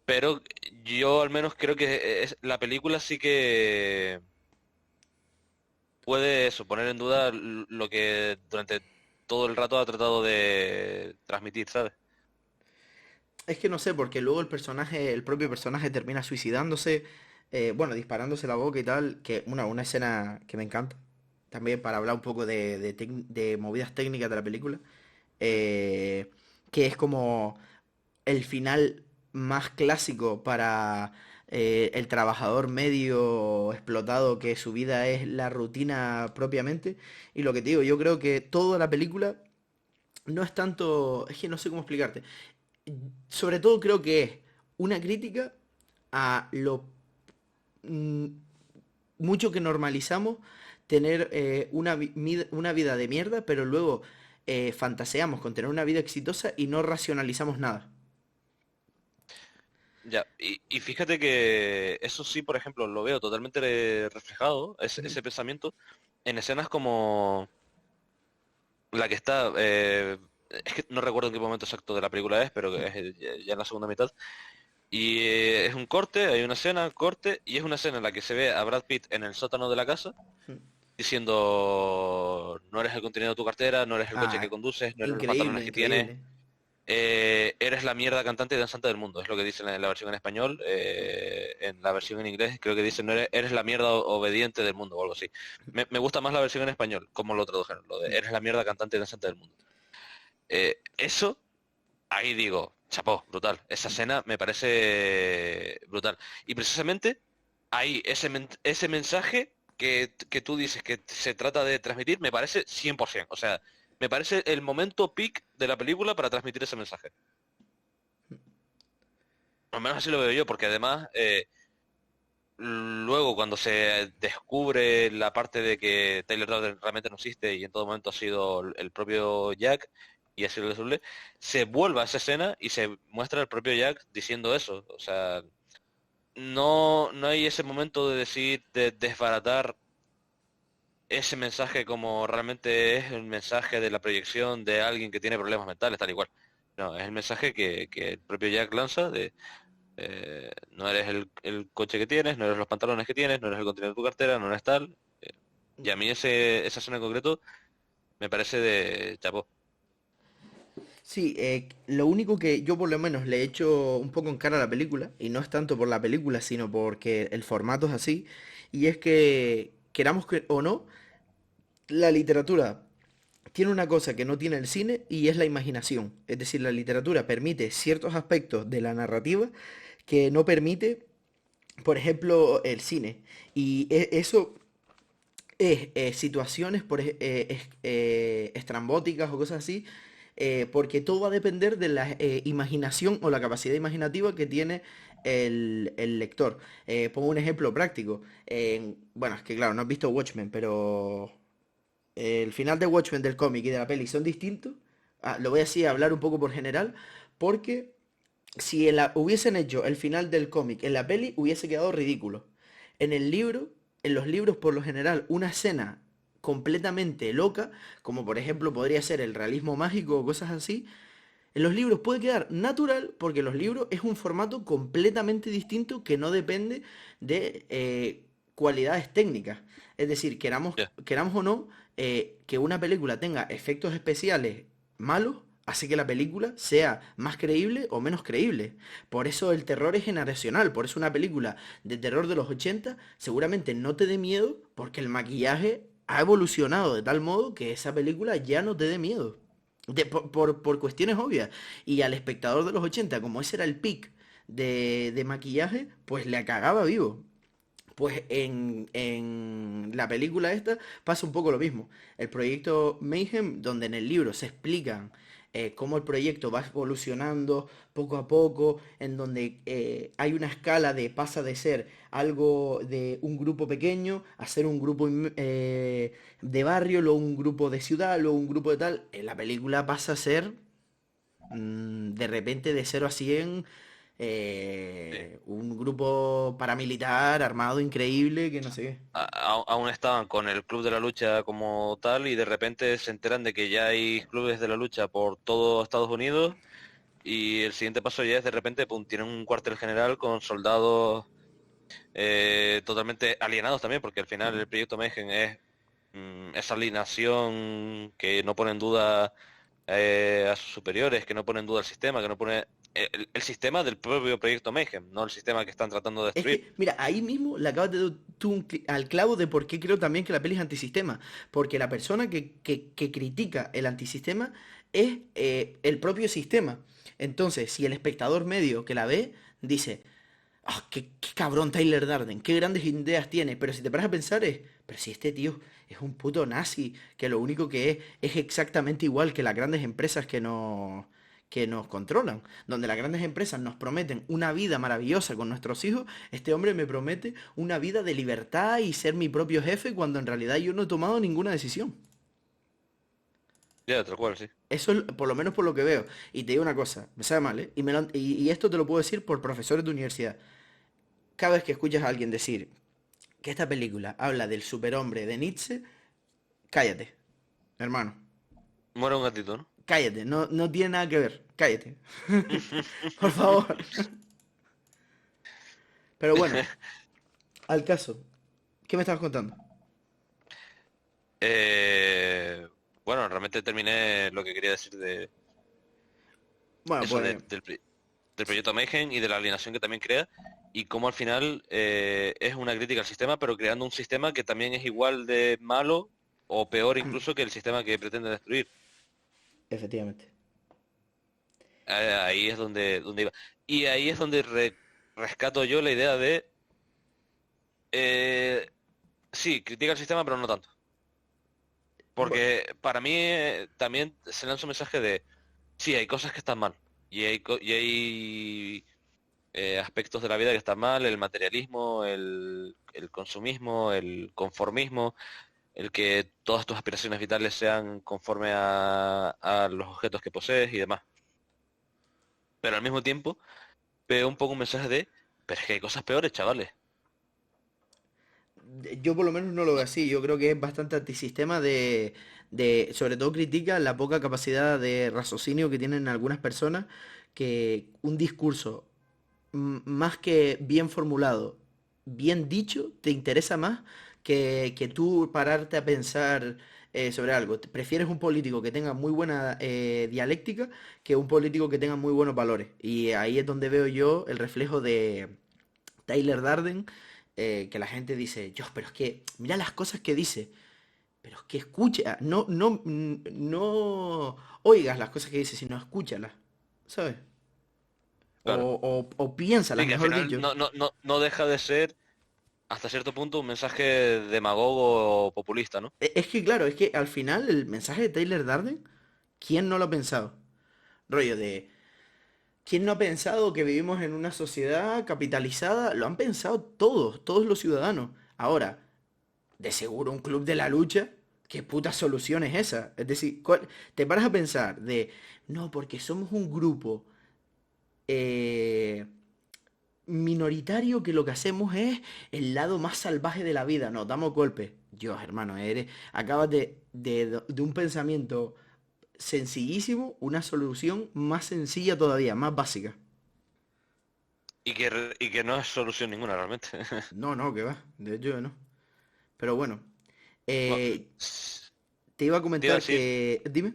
Pero yo al menos creo que la película sí que puede eso, poner en duda lo que durante todo el rato ha tratado de transmitir, ¿sabes? es que no sé, porque luego el propio personaje termina suicidándose, bueno, disparándose la boca y tal, que una escena que me encanta, también para hablar un poco de movidas técnicas de la película, eh, que es como el final más clásico para el trabajador medio explotado, que su vida es la rutina propiamente, y lo que te digo, yo creo que toda la película no es tanto, es que no sé cómo explicarte, sobre todo creo que es una crítica a lo mm, mucho que normalizamos tener una vida de mierda, pero luego fantaseamos con tener una vida exitosa y no racionalizamos nada. Ya, y fíjate que eso sí, por ejemplo, lo veo totalmente reflejado, ese pensamiento, en escenas como la que está, es que no recuerdo en qué momento exacto de la película es, pero que es ya en la segunda mitad, y es un corte, hay una escena, corte, y es una escena en la que se ve a Brad Pitt en el sótano de la casa, diciendo, no eres el contenido de tu cartera, no eres el coche que Ah, conduces, no eres los increíble, pantalones que tienes, increíble. eres la mierda cantante y danzante del mundo, es lo que dice en la versión en español. En la versión en inglés creo que dice, no eres la mierda obediente del mundo o algo así. Me gusta más la versión en español, como lo tradujeron, lo de eres la mierda cantante y danzante del mundo. Eso, ahí digo, chapó, brutal. Esa escena me parece brutal. Y precisamente ahí, ese mensaje que tú dices que se trata de transmitir, me parece 100%. O sea, me parece el momento peak de la película para transmitir ese mensaje. Al menos así lo veo yo, porque además, luego cuando se descubre la parte de que Taylor Durden realmente no existe y en todo momento ha sido el propio Jack y ha sido el desdoble, se vuelve a esa escena y se muestra el propio Jack diciendo eso. O sea, no hay ese momento de decir, de desbaratar ese mensaje como realmente es el mensaje de la proyección de alguien que tiene problemas mentales, tal y cual. No, es el mensaje que el propio Jack lanza de no eres el coche que tienes, no eres los pantalones que tienes, no eres el contenido de tu cartera, no eres tal. Y a mí esa escena en concreto me parece de chapó. Sí, lo único que yo por lo menos le echo un poco en cara a la película, y no es tanto por la película, sino porque el formato es así, y es que, queramos que o no, la literatura tiene una cosa que no tiene el cine y es la imaginación. Es decir, la literatura permite ciertos aspectos de la narrativa que no permite, por ejemplo, el cine. Y eso es situaciones estrambóticas o cosas así, porque todo va a depender de la imaginación o la capacidad imaginativa que tiene el lector. Pongo un ejemplo práctico. Bueno, es que claro, no has visto Watchmen, pero el final de Watchmen del cómic y de la peli son distintos. Lo voy así a hablar un poco por general, porque si hubiesen hecho el final del cómic en la peli, hubiese quedado ridículo. En el libro, en los libros por lo general, una escena completamente loca, como por ejemplo podría ser el realismo mágico o cosas así, en los libros puede quedar natural porque los libros es un formato completamente distinto que no depende de cualidades técnicas. Es decir, Ya. queramos o no, que una película tenga efectos especiales malos hace que la película sea más creíble o menos creíble. Por eso el terror es generacional. Por eso una película de terror de los 80 seguramente no te dé miedo porque el maquillaje ha evolucionado de tal modo que esa película ya no te dé miedo. Por cuestiones obvias. Y al espectador de los 80 como ese era el pic de maquillaje, pues le cagaba vivo. Pues en la película esta pasa un poco lo mismo. El proyecto Mayhem, donde en el libro se explican cómo el proyecto va evolucionando poco a poco, en donde hay una escala de pasa de ser algo de un grupo pequeño a ser un grupo de barrio, luego un grupo de ciudad, luego un grupo de tal. En la película pasa a ser de repente de 0 a 100 Sí. un grupo paramilitar armado increíble que no sé qué. Aún estaban con el Club de la Lucha como tal y de repente se enteran de que ya hay clubes de la lucha por todo Estados Unidos y el siguiente paso ya es de repente, pum, tienen un cuartel general con soldados totalmente alienados también, porque al final el proyecto Mayhem es esa alienación que no pone en duda a sus superiores, que no pone en duda el sistema, que no pone el sistema del propio proyecto Mayhem, no el sistema que están tratando de Es destruir. que, mira, ahí mismo le acabas de dar tú al clavo de por qué creo también que la peli es antisistema. Porque la persona que critica el antisistema es el propio sistema. Entonces, si el espectador medio que la ve dice, ah, qué cabrón Tyler Darden, qué grandes ideas tiene. Pero si te paras a pensar pero si este tío es un puto nazi, que lo único que es exactamente igual que las grandes empresas que nos controlan. Donde las grandes empresas nos prometen una vida maravillosa con nuestros hijos, este hombre me promete una vida de libertad y ser mi propio jefe cuando en realidad yo no he tomado ninguna decisión. Ya, tal cual, sí. Eso es por lo menos por lo que veo. Y te digo una cosa, me sabe mal, ¿eh? Y esto te lo puedo decir por profesores de universidad. Cada vez que escuchas a alguien decir que esta película habla del superhombre de Nietzsche, cállate, hermano. Muere un gatito, ¿no? Cállate, no, no tiene nada que ver. Cállate. Por favor. Pero bueno, al caso. ¿Qué me estabas contando? Eh, bueno, realmente terminé lo que quería decir de Bueno, eso, pues del proyecto Mayhem y de la alienación que también crea, y cómo al final es una crítica al sistema, pero creando un sistema que también es igual de malo o peor incluso que el sistema que pretende destruir. efectivamente. Ahí es donde iba. Y ahí es donde rescato yo la idea de, eh, sí, critica el sistema, pero no tanto. Bu- Porque para mí también se lanza un mensaje de, sí, hay cosas que están mal. Y hay aspectos de la vida que están mal, el materialismo, el consumismo, el conformismo, el que todas tus aspiraciones vitales sean conforme a los objetos que posees y demás. Pero al mismo tiempo veo un poco un mensaje de, pero es que hay cosas peores, chavales. Yo por lo menos no lo veo No, así. Yo creo que es bastante antisistema sobre todo critica la poca capacidad de raciocinio que tienen algunas personas que un discurso más que bien formulado, bien dicho, te interesa más que tú pararte a pensar sobre algo. Prefieres un político que tenga muy buena dialéctica que un político que tenga muy buenos valores. Y ahí es donde veo yo el reflejo de Tyler Darden, que la gente dice, Dios, pero es que mira las cosas que dice. Pero es que escucha, no oigas las cosas que dice, sino escúchalas, ¿sabes? claro. O piénsalas, Sí, que al mejor final dicho. no deja de ser, hasta cierto punto, un mensaje demagogo o populista, ¿no? Es que claro, es que al final el mensaje de Taylor Darden, ¿quién no lo ha pensado? Rollo de, ¿Quién no ha pensado que vivimos en una sociedad capitalizada? Lo han pensado todos, todos los ciudadanos. Ahora, de seguro un club de la lucha, ¿qué puta solución es esa? Es decir, te paras a pensar de, no, porque somos un grupo eh, minoritario que lo que hacemos es el lado más salvaje de la vida, nos damos golpes. Dios, hermano, acabas de un pensamiento sencillísimo, una solución más sencilla todavía, más básica. Y que no es solución ninguna realmente. No, no, que va, de hecho no. Pero bueno, Bueno, eh, te iba a te iba a comentar decir, que... Dime.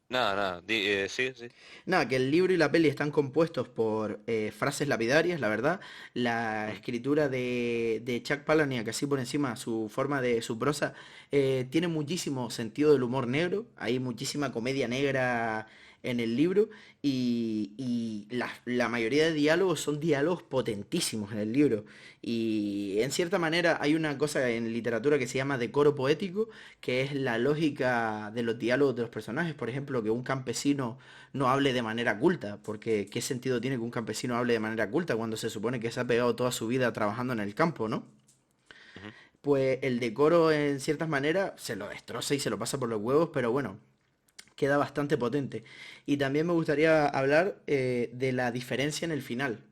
nada, nada, sí, sí. Nada, que el libro y la peli están compuestos por frases lapidarias, la verdad. La Mm. escritura de Chuck Palahniuk, así por encima, su forma de su prosa, tiene muchísimo sentido del humor negro. Hay muchísima comedia negra en el libro y la mayoría de diálogos son diálogos potentísimos en el libro. Y en cierta manera hay una cosa en literatura que se llama decoro poético, que es la lógica de los diálogos de los personajes. Por ejemplo, que un campesino no hable de manera culta, porque ¿qué sentido tiene que un campesino hable de manera culta cuando se supone que se ha pegado toda su vida trabajando en el campo, ¿no? Ujú. Pues el decoro en ciertas maneras se lo destroza y se lo pasa por los huevos, pero bueno, queda bastante potente. Y también me gustaría hablar de la diferencia en el final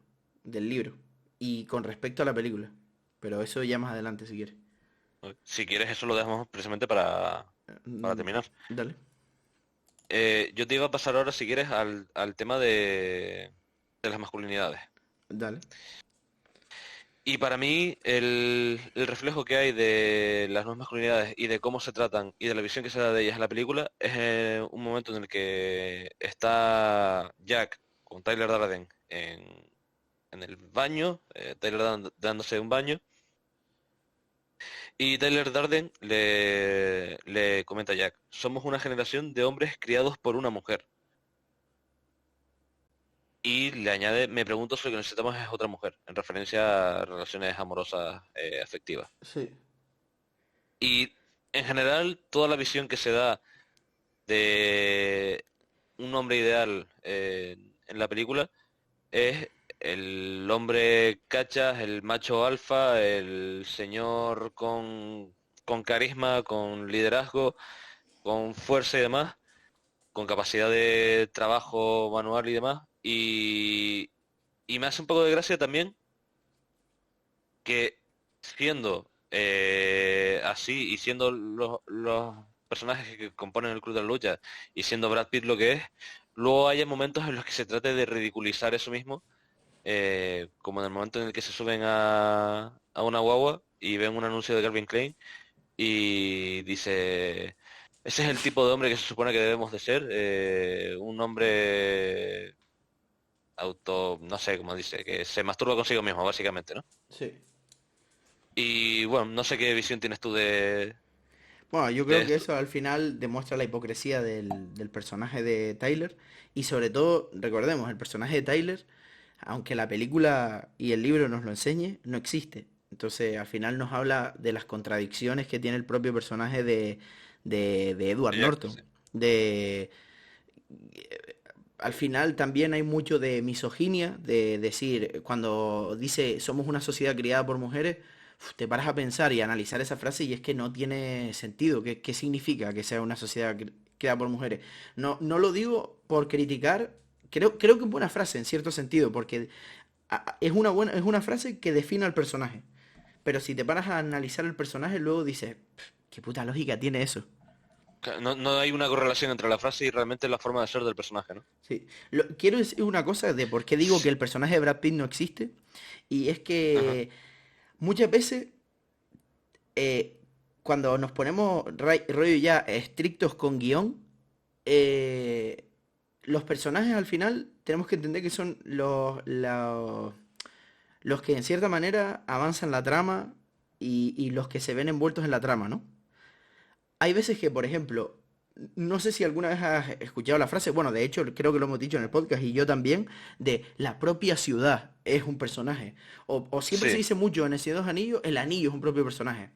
del libro y con respecto a la película, pero eso ya más adelante si quieres. Si quieres eso lo dejamos precisamente para Mm, terminar. Dale, Yo te iba a pasar ahora, si quieres, al tema de las masculinidades. dale. Y para mí, el reflejo que hay de las nuevas masculinidades y de cómo se tratan y de la visión que se da de ellas en la película es un momento en el que está Jack con Tyler Durden en el baño, Tyler dándose un baño, y Tyler Durden le comenta a Jack, somos una generación de hombres criados por una mujer. Y le añade, me pregunto si lo que necesitamos es otra mujer, en referencia a relaciones amorosas afectivas. Sí. Y en general, toda la visión que se da de un hombre ideal en la película es el hombre cachas, el macho alfa, el señor con carisma, con liderazgo, con fuerza y demás, con capacidad de trabajo manual y demás. Y me hace un poco de gracia también que siendo así y siendo los personajes que componen el Club de la Lucha y siendo Brad Pitt lo que es, luego haya momentos en los que se trate de ridiculizar eso mismo, como en el momento en el que se suben a una guagua y ven un anuncio de Calvin Klein y dice, ese es el tipo de hombre que se supone que debemos de ser, un hombre no sé cómo dice, que se masturba consigo mismo, básicamente, ¿no? Sí. Y bueno, no sé qué visión tienes tú Bueno, yo de creo que esto. eso al final demuestra la hipocresía del personaje de Tyler. Y sobre todo, recordemos, el personaje de Tyler, aunque la película y el libro nos lo enseñe, no existe. Entonces, al final nos habla de las contradicciones que tiene el propio personaje de Edward Jack, Norton. sí. De, Al final también hay mucho de misoginia, de decir, cuando dice somos una sociedad criada por mujeres, te paras a pensar y a analizar esa frase y es que no tiene sentido. ¿Qué significa que sea una sociedad criada por mujeres? No, no lo digo por criticar, creo que es buena frase en cierto sentido, porque es una frase que define al personaje. Pero si te paras a analizar el personaje, luego dices, ¿qué puta lógica tiene eso? No, no hay una correlación entre la frase y realmente la forma de ser del personaje, ¿no? Sí. Quiero decir una cosa de por qué digo que Sí. el personaje de Brad Pitt no existe. Y es Ajá. que muchas veces, eh, cuando nos ponemos rollo ya estrictos con guión, eh, los personajes al final tenemos que entender que son los que en cierta manera avanzan la trama y los que se ven envueltos en la trama, ¿no? Hay veces que, por ejemplo, no sé si alguna vez has escuchado la frase, bueno, de hecho creo que lo hemos dicho en el podcast y yo también, de la propia ciudad es un personaje. O siempre se Sí, dice mucho en el Señor de los Anillos, el anillo es un propio personaje.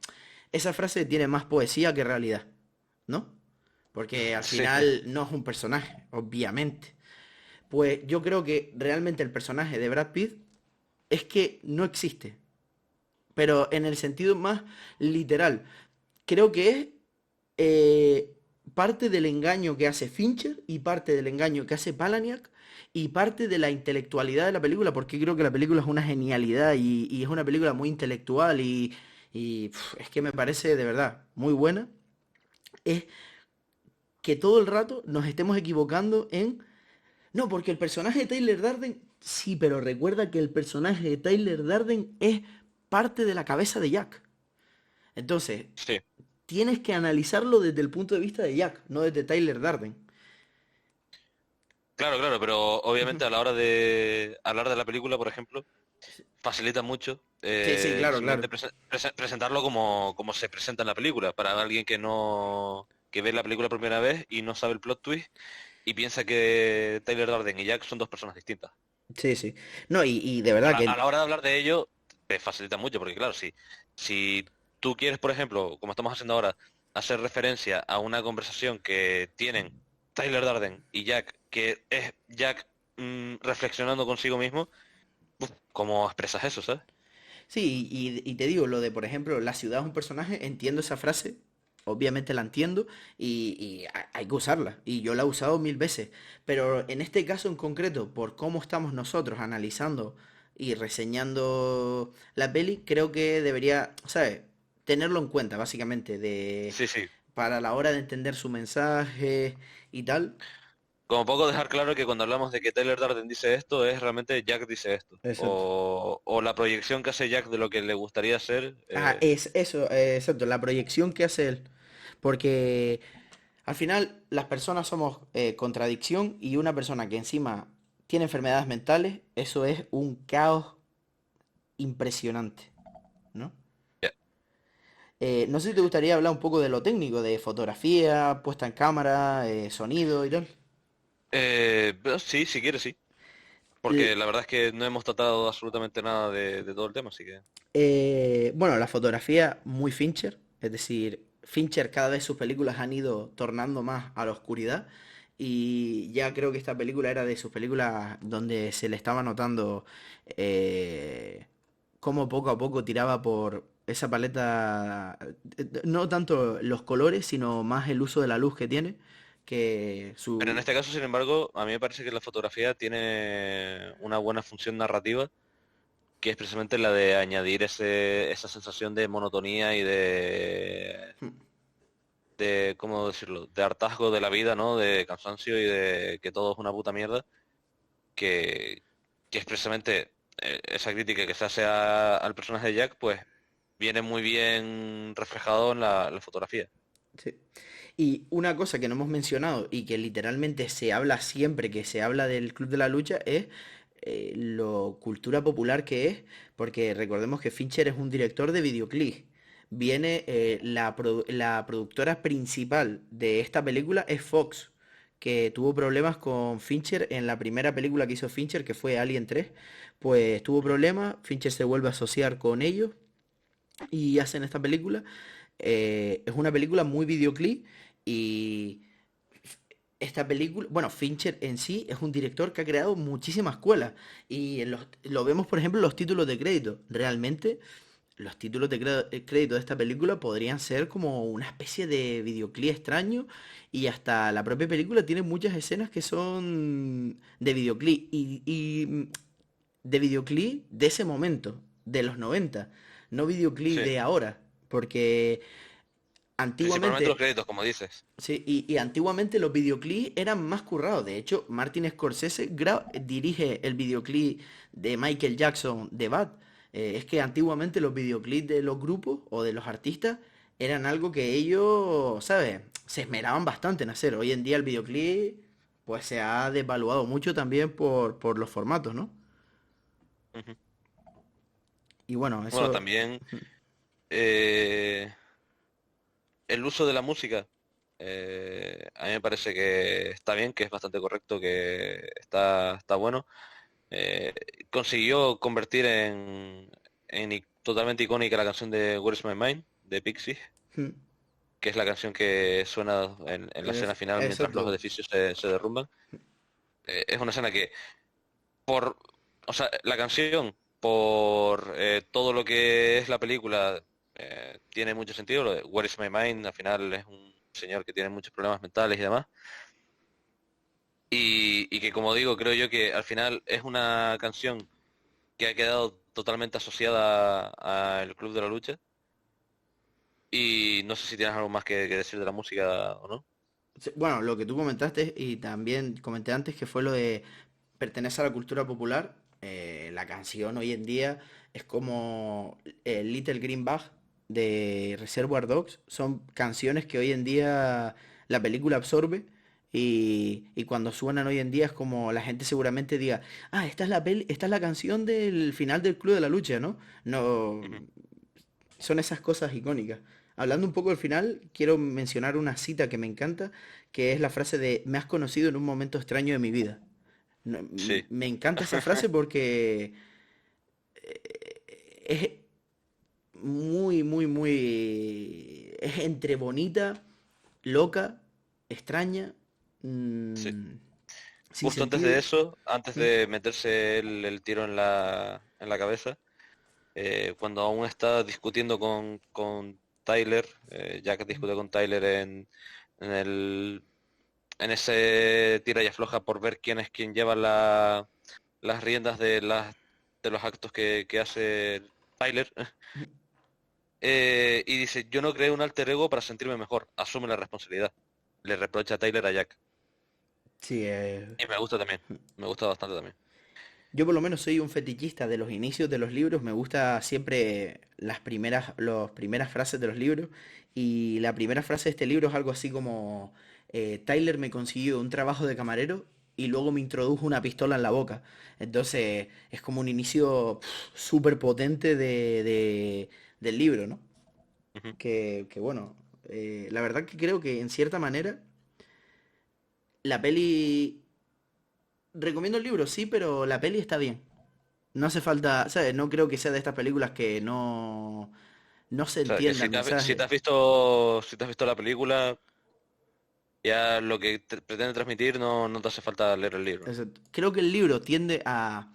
Esa frase tiene más poesía que realidad, ¿no? Porque al sí. final no es un personaje, obviamente. Pues yo creo que realmente el personaje de Brad Pitt es que no existe, pero en el sentido más literal. Creo que es parte del engaño que hace Fincher y parte del engaño que hace Palahniuk y parte de la intelectualidad de la película, porque creo que la película es una genialidad y es una película muy intelectual es que me parece de verdad muy buena. Es que todo el rato nos estemos equivocando en... No, porque el personaje de Tyler Darden, sí, pero recuerda que el personaje de Tyler Darden es parte de la cabeza de Jack. Entonces, Sí, tienes que analizarlo desde el punto de vista de Jack, no desde Tyler Darden. claro, claro, pero Ujú. obviamente a la hora de hablar de la película, por ejemplo, facilita mucho Sí, sí, claro, simplemente claro. presentarlo como se presenta en la película, para alguien que no que ve la película por primera vez y no sabe el plot twist y piensa que Tyler Durden y Jack son dos personas distintas. Sí, sí. No, y de A verdad la, a que... la hora de hablar de ello, te facilita mucho, porque claro, si tú quieres, por ejemplo, como estamos haciendo ahora, hacer referencia a una conversación que tienen Tyler Durden y Jack, que es Jack reflexionando consigo mismo, ¿cómo expresas eso, sabes? Sí, y te digo, lo de, por ejemplo, la ciudad es un personaje, entiendo esa frase, obviamente la entiendo, hay que usarla, y yo la he usado mil veces, pero en este caso en concreto, por cómo estamos nosotros analizando y reseñando la peli, creo que debería, ¿sabes? Tenerlo en cuenta, básicamente, Sí, sí. para la hora de entender su mensaje y tal. Como poco dejar claro que cuando hablamos de que Tyler Durden dice esto, es realmente Jack dice esto. Exacto. O la proyección que hace Jack de lo que le gustaría ser. Ah, es eso, exacto, la proyección que hace él. Porque al final las personas somos contradicción y una persona que encima tiene enfermedades mentales, eso es un caos impresionante, ¿no? Ya. No sé si te gustaría hablar un poco de lo técnico, de fotografía, puesta en cámara, sonido y tal. Pero sí, si quieres, sí. L- Porque la verdad es que no hemos tratado absolutamente nada de todo el tema, así que... bueno, la fotografía muy Fincher, es decir, Fincher cada vez sus películas han ido tornando más a la oscuridad y ya creo que esta película era de sus películas donde se le estaba notando eh, cómo poco a poco tiraba por esa paleta, no tanto los colores, sino más el uso de la luz que tiene, que Pero en su... este caso, sin embargo, a mí me parece que la fotografía tiene una buena función narrativa, que es precisamente la de añadir esa sensación de monotonía y de, ¿cómo decirlo?, de hartazgo de la vida, ¿no? De cansancio y de que todo es una puta mierda, que, que es precisamente esa crítica que se hace al personaje de Jack, pues viene muy bien reflejado en la fotografía. Sí. Y una cosa que no hemos mencionado y que literalmente se habla siempre que se habla del Club de la Lucha es lo cultura popular que es, porque recordemos que Fincher es un director de videoclip. Viene la productora principal de esta película es Fox, que tuvo problemas con Fincher en la primera película que hizo Fincher, que fue Alien 3. Pues tuvo problemas, Fincher se vuelve a asociar con ellos y hacen esta película. Es una película muy videoclip y esta película, bueno, Fincher en sí es un director que ha creado muchísimas escuelas y lo vemos por ejemplo en los títulos de crédito. Realmente los títulos de crédito de esta película podrían ser como una especie de videoclip extraño y hasta la propia película tiene muchas escenas que son de videoclip y de videoclip de ese momento, de los 90 no videoclip Sí, de ahora, porque principalmente los antiguamente, créditos, como dices. sí, y antiguamente los videoclips eran más currados. De hecho, Martin Scorsese dirige el videoclip de Michael Jackson de Bad. Es que antiguamente los videoclips de los grupos o de los artistas eran algo que ellos, ¿sabes? Se esmeraban bastante en hacer. Hoy en día el videoclip pues se ha devaluado mucho también por los formatos, ¿no? Ujú. Y bueno, Bueno, eso... también eh, el uso de la música. A mí me parece que está bien, que es bastante correcto, que está bueno. Eh, Consiguió convertir en totalmente icónica la canción de Where's My Mind de Pixies, que es la canción que suena en la escena final mientras los Exacto. edificios se derrumban. Es una escena que por, o sea, la canción, por todo lo que es la película, tiene mucho sentido. Lo de Where is my mind, al final es un señor que tiene muchos problemas mentales y demás. Y que como digo, creo yo que al final es una canción que ha quedado totalmente asociada al Club de la Lucha. Y no sé si tienes algo más que decir de la música o no. Sí, bueno, lo que tú comentaste y también comenté antes que fue lo de pertenece a la cultura popular. La canción hoy en día es como Little Green Bag de Reservoir Dogs. Son canciones que hoy en día la película absorbe y cuando suenan hoy en día es como la gente seguramente diga, ah, esta es la canción del final del Club de la Lucha, ¿no? No, Ujú. son esas cosas icónicas. Hablando un poco del final, quiero mencionar una cita que me encanta, que es la frase de me has conocido en un momento extraño de mi vida. Sí, Me encanta esa frase porque es es entre bonita, loca, extraña, sí. mm, sin Justo antes de sentido. eso, antes Mm, de meterse el tiro en la cabeza, cuando aún está discutiendo con Tyler, Jack discute con Tyler en el, en ese tira y afloja por ver quién es quien lleva las riendas de los actos que hace Tyler. Y dice, yo no creé un alter ego para sentirme mejor, asume la responsabilidad. Le reprocha a Tyler a Jack. sí, Y me gusta también, me gusta bastante también. yo por lo menos soy un fetichista de los inicios de los libros, me gusta siempre las primeras frases de los libros y la primera frase de este libro es algo así como Tyler me consiguió un trabajo de camarero y luego me introdujo una pistola en la boca. Entonces es como un inicio súper potente del libro, ¿no? Ujú. Que bueno, la verdad que creo que en cierta manera la peli... Recomiendo el libro, sí, pero la peli está bien. No hace falta, ¿sabes? No creo que sea de estas películas que no se O sea, que entienda el si te mensaje. has visto, si te has visto la película, ya lo que pretende transmitir no te hace falta leer el libro. Exacto. Creo que el libro tiende a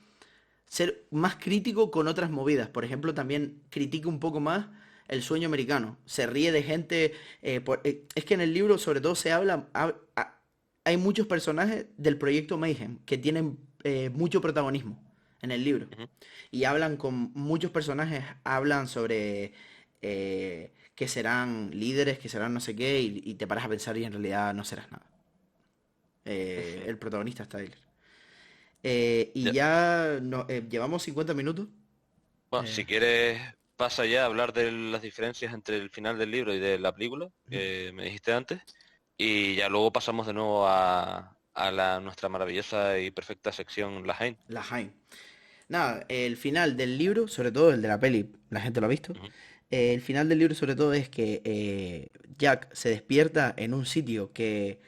ser más crítico con otras movidas. Por ejemplo, también critica un poco más el sueño americano. Se ríe de gente. Es que en el libro, sobre todo, hay muchos personajes del proyecto Mayhem que tienen mucho protagonismo en el libro. Ujú. Y hablan con muchos personajes, hablan sobre que serán líderes, que serán no sé qué, y te paras a pensar y en realidad no serás nada. El protagonista es Tyler. Y Ya. ya llevamos 50 minutos. Bueno, Eh, si quieres, pasa ya a hablar de las diferencias entre el final del libro y de la película, que me dijiste antes, y ya luego pasamos de nuevo a nuestra maravillosa y perfecta sección La Haine. la Jaime. Nada, el final del libro, sobre todo el de la peli, la gente lo ha visto. Ujú, El final del libro, sobre todo, es que Jack se despierta en un sitio que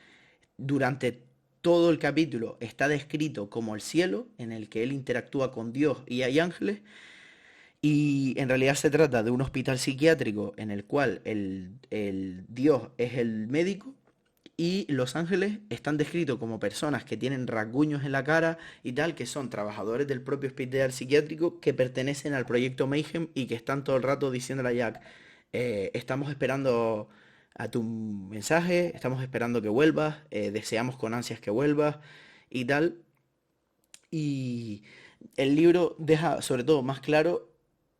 durante todo el capítulo está descrito como el cielo, en el que él interactúa con Dios y hay ángeles. Y en realidad se trata de un hospital psiquiátrico en el cual el Dios es el médico y los ángeles están descritos como personas que tienen rasguños en la cara y tal, que son trabajadores del propio hospital psiquiátrico que pertenecen al proyecto Mayhem y que están todo el rato diciéndole a Jack, estamos esperando a tu mensaje, estamos esperando que vuelvas, deseamos con ansias que vuelvas y tal. Y el libro deja sobre todo más claro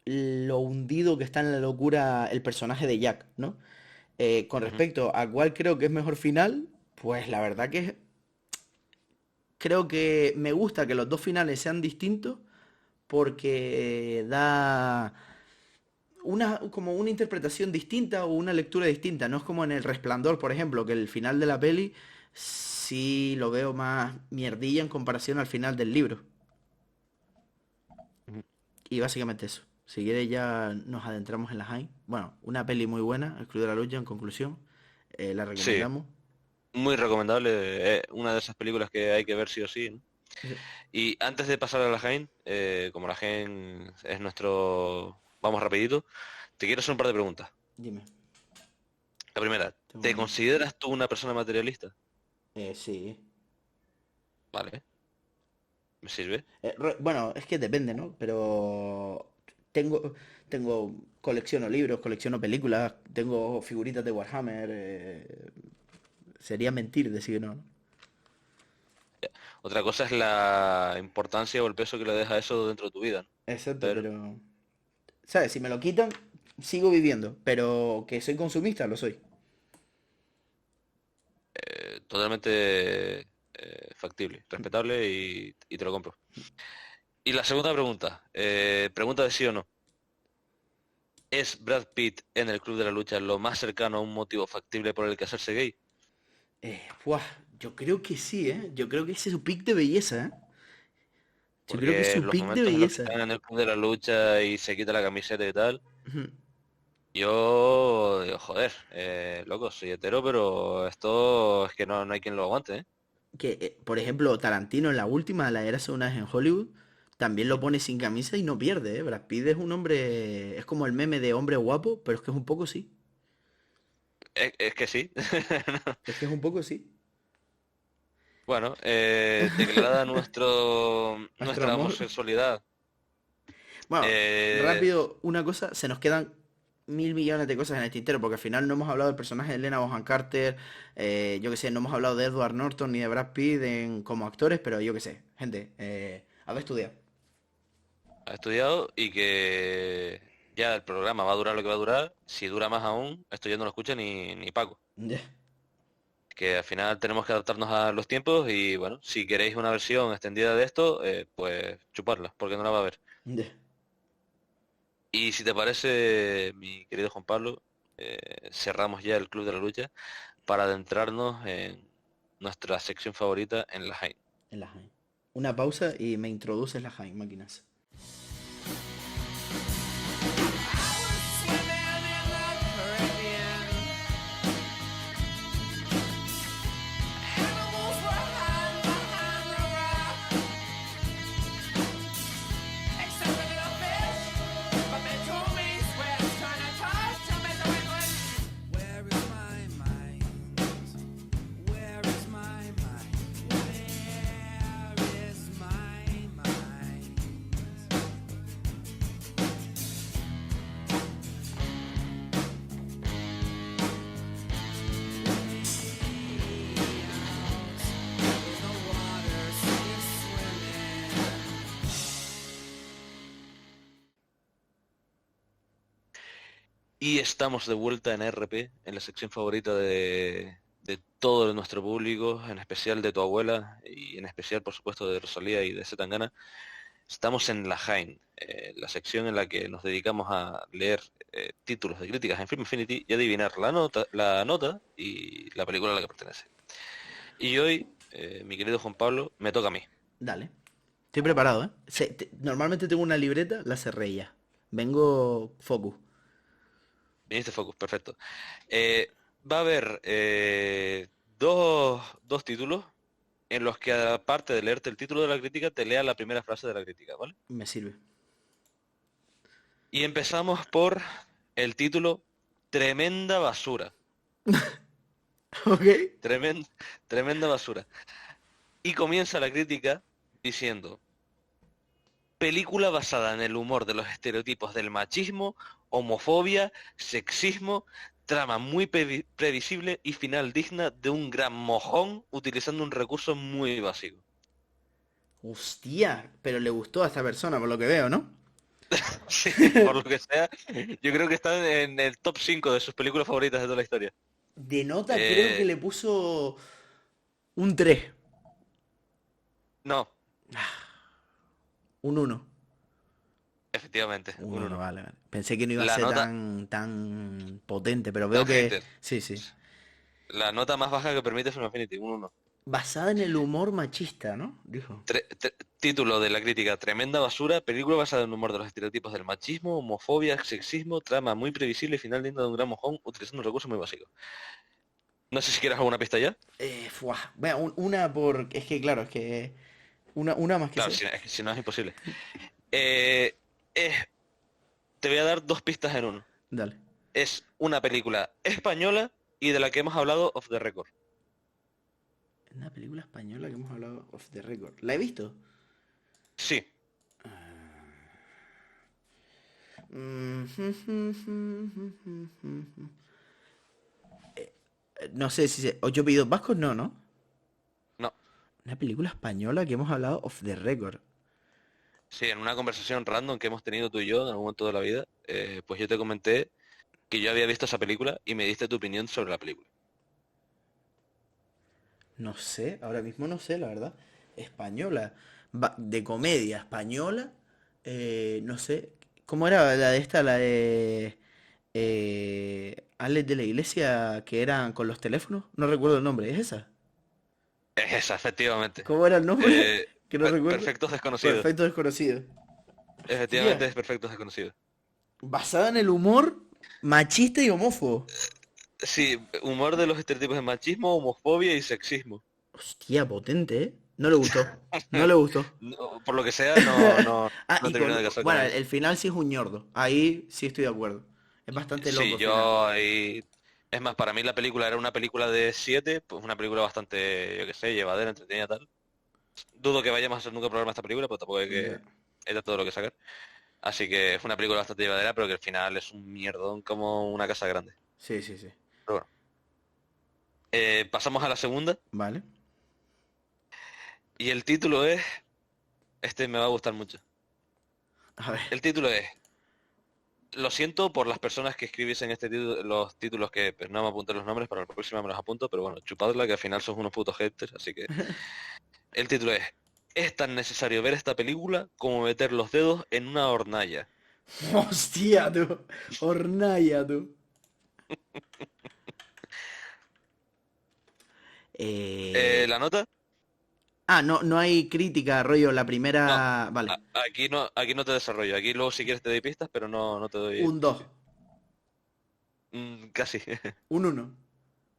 lo hundido que está en la locura el personaje de Jack, ¿no? Con ujú. respecto a cuál creo que es mejor final, pues la verdad que creo que me gusta que los dos finales sean distintos porque da como una interpretación distinta o una lectura distinta. No es como en El Resplandor, por ejemplo, que el final de la peli sí lo veo más mierdilla en comparación al final del libro. Ujú. Y básicamente eso. Si quieres ya nos adentramos en la High. Bueno, una peli muy buena, El Club de la Lucha en conclusión. La Sí, recomendamos. muy recomendable, una de esas películas que hay que ver sí o sí, ¿no? Y antes de pasar a la Jaén, como la Jaén es nuestro... Vamos rapidito, te quiero hacer un par de preguntas. Dime, La primera, tengo ¿te una. consideras tú una persona materialista? Sí, Vale. ¿Me sirve? Bueno, es que depende, ¿no? Pero tengo, colecciono libros, colecciono películas, tengo figuritas de Warhammer. Sería mentir decir que no, ¿no? Otra cosa es la importancia o el peso que le deja eso dentro de tu vida, ¿no? Exacto, Pero pero... ¿Sabes? Si me lo quitan, sigo viviendo. Pero que soy consumista, lo soy. totalmente factible, respetable y te lo compro. Y la segunda pregunta, pregunta de sí o no. ¿Es Brad Pitt en el Club de la Lucha lo más cercano a un motivo factible por el que hacerse gay? Buah, yo creo que sí, ¿eh? Yo creo que ese es su pick de belleza, ¿eh? Yo creo que es Porque su los pick de momentos en los que belleza. están en el Club de la Lucha y se quita la camiseta y tal, Ujú. yo digo, joder, loco, soy hetero, pero esto es que no hay quien lo aguante, ¿eh? Que, por ejemplo, Tarantino en la última, la Érase una vez en Hollywood, también lo pone sin camisa y no pierde, ¿eh? Brad Pitt es un hombre, es como el meme de hombre guapo, pero es que es un poco sí. Es que sí. Es que es un poco sí. Bueno, declarada Nuestro nuestra amor. homosexualidad. Bueno, eh, rápido, una cosa, se nos quedan mil millones de cosas en el tintero, porque al final no hemos hablado del personaje de Helena Bonham Carter, yo que sé, no hemos hablado de Edward Norton ni de Brad Pitt como actores, pero yo que sé, gente, habéis estudiado. ha estudiado y que ya el programa va a durar lo que va a durar. Si dura más aún, esto ya no lo escucha ni Paco. Ya, Que al final tenemos que adaptarnos a los tiempos y bueno, si queréis una versión extendida de esto, pues chuparla, porque no la va a haber. ya. Y si te parece, mi querido Juan Pablo, cerramos ya el Club de la Lucha para adentrarnos en nuestra sección favorita en la Jaime. En la Jaime. Una pausa y me introduces la Jaime, máquinas. Y estamos de vuelta en RP, en la sección favorita de todo nuestro público, en especial de tu abuela y en especial, por supuesto, de Rosalía y de Zetangana. Estamos en la Jaén, la sección en la que nos dedicamos a leer títulos de críticas en Film Affinity y adivinar la nota y la película a la que pertenece. Y hoy, mi querido Juan Pablo, me toca a mí. Dale. Estoy preparado, ¿eh? Normalmente tengo una libreta, la cerré ya. Vengo focus. Viniste Focus, perfecto. Va a haber dos títulos en los que aparte de leerte el título de la crítica, te lea la primera frase de la crítica, ¿vale? Me sirve. Y empezamos por el título Tremenda basura. Ok. Tremen- tremenda basura. Y comienza la crítica diciendo, película basada en el humor de los estereotipos del machismo, homofobia, sexismo, trama muy previsible y final digna de un gran mojón utilizando un recurso muy básico. Hostia, pero le gustó a esta persona, por lo que veo, ¿no? Sí, por lo que sea, yo creo que está en el top 5 de sus películas favoritas de toda la historia. De nota creo que Eh, le puso un 3, no, un uno. efectivamente, Un un 1, 1. vale, vale. Pensé que no iba a La ser nota, tan potente, pero veo tan que... hater, Sí, sí. la nota más baja que permite Film Affinity, un 1. Basada en el humor machista, ¿no? Dijo. Título de la crítica, tremenda basura, película basada en el humor de los estereotipos del machismo, homofobia, sexismo, trama muy previsible y final digna de un gran mojón utilizando un recurso muy básico. No sé si quieres alguna pista ya. Vea, una por... Es que claro, es que... Una más que Claro, sé. es que si no es imposible. Eh, es- te voy a dar dos pistas en uno. Dale. Es una película española y de la que hemos hablado off the record. Una película española que hemos hablado off the record. ¿La he visto? Sí, No sé si Ocho apellidos vascos, no, ¿no? no. Una película española que hemos hablado off the record. Sí, en una conversación random que hemos tenido tú y yo en algún momento de la vida, pues yo te comenté que yo había visto esa película y me diste tu opinión sobre la película. No sé, ahora mismo no sé, la verdad. Española. De comedia española. No sé. ¿Cómo era la de esta? La de... Alex de la Iglesia que eran con los teléfonos. No recuerdo el nombre. ¿Es esa? Es esa, efectivamente. ¿Cómo era el nombre? Eh, Que no recuerdo. Perfectos desconocidos. Perfecto desconocido. Efectivamente Hostia. es Perfectos desconocidos. Basada en el humor machista y homófobo. Sí, humor de los estereotipos de machismo, homofobia y sexismo. Hostia, potente, ¿eh? No le gustó. No le gustó. Por lo que sea, Ah, no y termino con... de casar con Bueno, él. el final sí es un ñordo. Ahí sí estoy de acuerdo. Es bastante loco Sí, el final. yo ahí... Es más, para mí la película era una película de 7, pues una película bastante, yo qué sé, llevadera, entretenida tal. Dudo que vayamos a hacer nunca programa esta película, pero tampoco hay Ya. que... Era todo lo que sacar. Así que fue una película bastante llevadera, pero que al final es un mierdón como una casa grande. Sí, sí, sí. Pero bueno. Pasamos a la segunda. Vale. Y el título es... Este me va a gustar mucho. A ver. El título es... Lo siento por las personas que escribiesen este título, los títulos que pues, no me apunté los nombres, para la próxima me los apunto, pero bueno, chupadla, que al final son unos putos haters, así que... El título es tan necesario ver esta película como meter los dedos en una hornalla. Hostia, tú. Hornalla, tú. ¿La nota? No, no hay crítica, rollo. La No, primera... Vale. aquí no te desarrollo. Aquí luego si quieres te doy pistas, pero no te doy... Un 2. Casi. Un uno.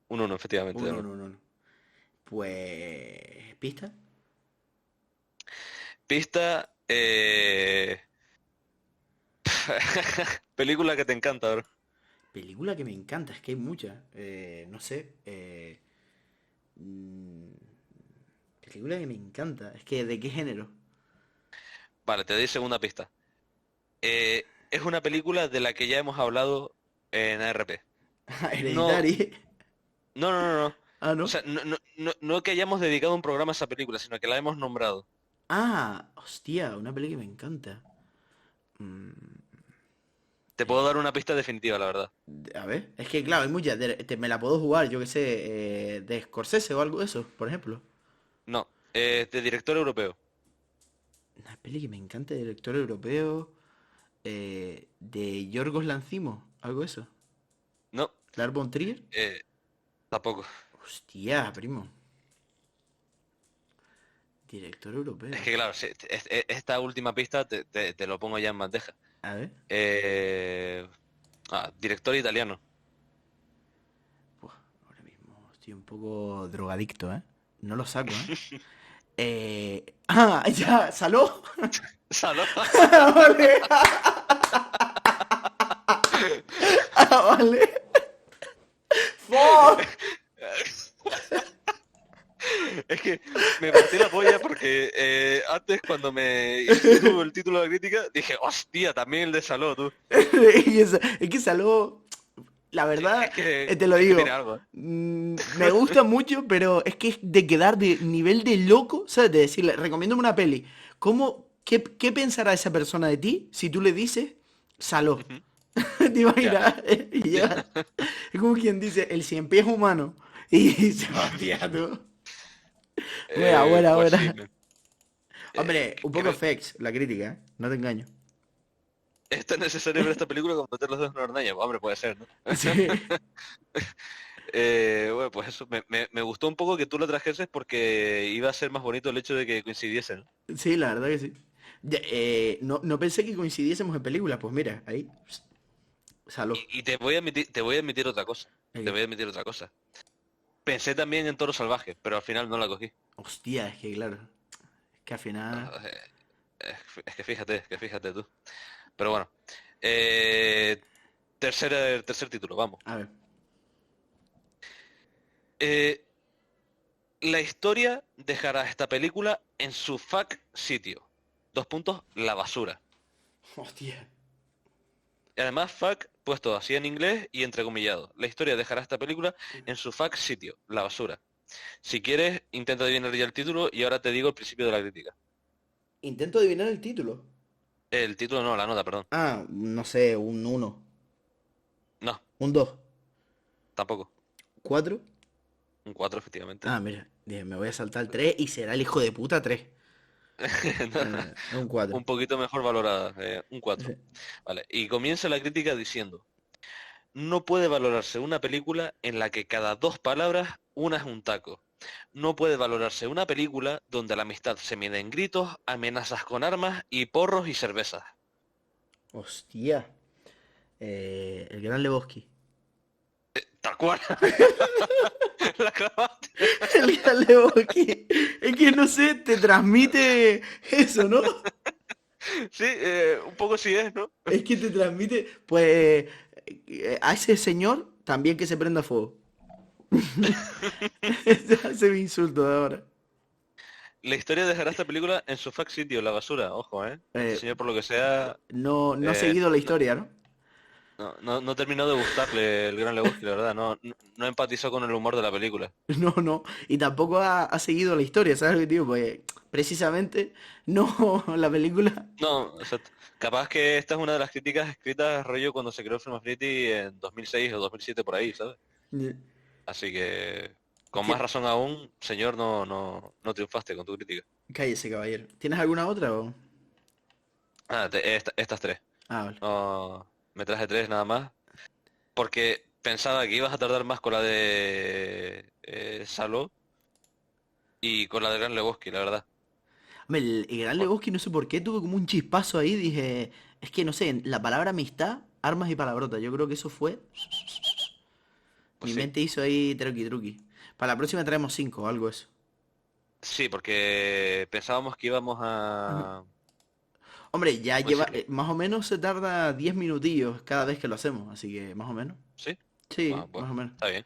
Un uno, efectivamente. Un De uno. 1, un 1. Pues... ¿Pista? Pista... Película que te encanta, bro. Película que me encanta, es que hay muchas. No sé. Mm, Película que me encanta. Es que, ¿de qué género? Vale, te doy segunda pista. Es una película de la que ya hemos hablado en ARP. No, Hereditary. no. Ah, O ¿no? sea, no que hayamos dedicado un programa a esa película, sino que la hemos nombrado. Hostia, una peli que me encanta. Mm, Te puedo dar una pista definitiva, la verdad. a ver, es que claro, hay muchas. Me la puedo jugar, yo que sé, de Scorsese o algo de eso, por ejemplo. No, de director europeo. Una peli que me encanta de director europeo. De Yorgos Lanthimos, algo de eso. No, Lars von Trier. eh, tampoco. Hostia, primo. Director Es europeo. que claro, sí, esta última pista te lo pongo ya en bandeja. A ver. Eh, Director italiano. Buah, ahora mismo estoy un poco drogadicto, ¿eh? No lo saco, ¿eh? Ya, ¿saló? Saló. Vale. Vale. Fuck. Es que me partí la polla porque antes cuando me dijiste tú el título de la crítica, dije, hostia, también el de Saló, tú. Es que saló. La Sí, verdad, te lo es que tiene digo. algo. ¿Eh? Me gusta mucho, pero es que es de quedar de nivel de loco, ¿sabes? De decirle, recomiéndame una peli. ¿Qué pensará esa persona de ti si tú le dices Saló? Ujú. ¿Te Ya. imaginas? Y llega- es como quien dice, el cien pies humano. Y se va, tía, tú. Buena, buena, Pues sí, buena. Hombre, un poco creo facts, la crítica, ¿eh? No te engaño. ¿es tan necesario ver esta película como meter los dedos en una hornalla? Pues, hombre, puede ser, ¿no? Sí, Bueno, pues eso, me gustó un poco que tú lo trajeses porque iba a ser más bonito el hecho de que coincidiesen. sí, la verdad que sí. No pensé que coincidiésemos en películas, pues mira, ahí. Saló. Y te voy a admitir otra cosa. ¿El Te qué? voy a admitir otra cosa. Pensé también en Toro Salvaje, pero al final no la cogí. Hostia, es que claro. Es que al final. Ah, es que fíjate tú. Pero bueno. Eh, tercer título, vamos. A ver. Eh, la historia dejará esta película en su fuck sitio. Dos puntos, la basura. Hostia. Y además, fuck puesto así en inglés y entrecomillado. La historia dejará esta película en su fuck sitio, la basura. Si quieres, intenta adivinar ya el título y ahora te digo el principio de la crítica. Intento adivinar el título. El título no, la nota, perdón. Ah, no sé, un uno. No, Un 2. tampoco. 4. Un 4 efectivamente. Ah, mira, dije, me voy a saltar el 3 y será el hijo de puta 3. Es un 4. Un poquito mejor valorada, un 4. Vale, y comienza la crítica diciendo, no puede valorarse una película en la que cada dos palabras una es un taco. No puede valorarse una película donde la amistad se mide en gritos, amenazas con armas y porros y cervezas. Hostia. El gran Lebowski. Tal cual. La clavaste. El gran Lebowski. Es que no sé, te transmite eso, ¿no? Sí, un poco sí es, ¿no? Es que te transmite, pues, a ese señor también que se prenda fuego. Ese es mi insulto de ahora. La historia dejará esta película en su fact sitio, la basura. Ojo, ¿eh? Este Eh, señor, por lo que sea, no, no ha eh, seguido la no, historia, ¿no? no terminó de gustarle el Gran Lebowski, la verdad. No empatizó con el humor de la película. No, no. Y tampoco ha seguido la historia, ¿sabes lo que te digo? Pues precisamente no la película. No, exacto. Capaz que esta es una de las críticas escritas rollo cuando se creó Film Affinity en 2006 o 2007 por ahí, ¿sabes? Así que, con más Ti- razón aún, señor, no triunfaste con tu crítica. Cállese, caballero. ¿Tienes alguna otra o...? Ah, estas tres. Ah, vale. No, me traje tres nada más. Porque pensaba que ibas a tardar más con la de Saló y con la de Gran Lebowski, la verdad. Hombre, el gran Por- Lebowski no sé por qué, tuve como un chispazo ahí, dije... Es que no sé, la palabra amistad, armas y palabrotas, yo creo que eso fue... Pues Mi sí. mente hizo ahí truqui truqui. Para la próxima traemos 5 o algo eso. Sí, porque pensábamos que íbamos a... Hombre, ya ¿Cómo lleva... decirlo? más o menos se tarda 10 minutillos cada vez que lo hacemos, así que más o menos. ¿Sí? Sí, Bueno, pues más o menos. está bien.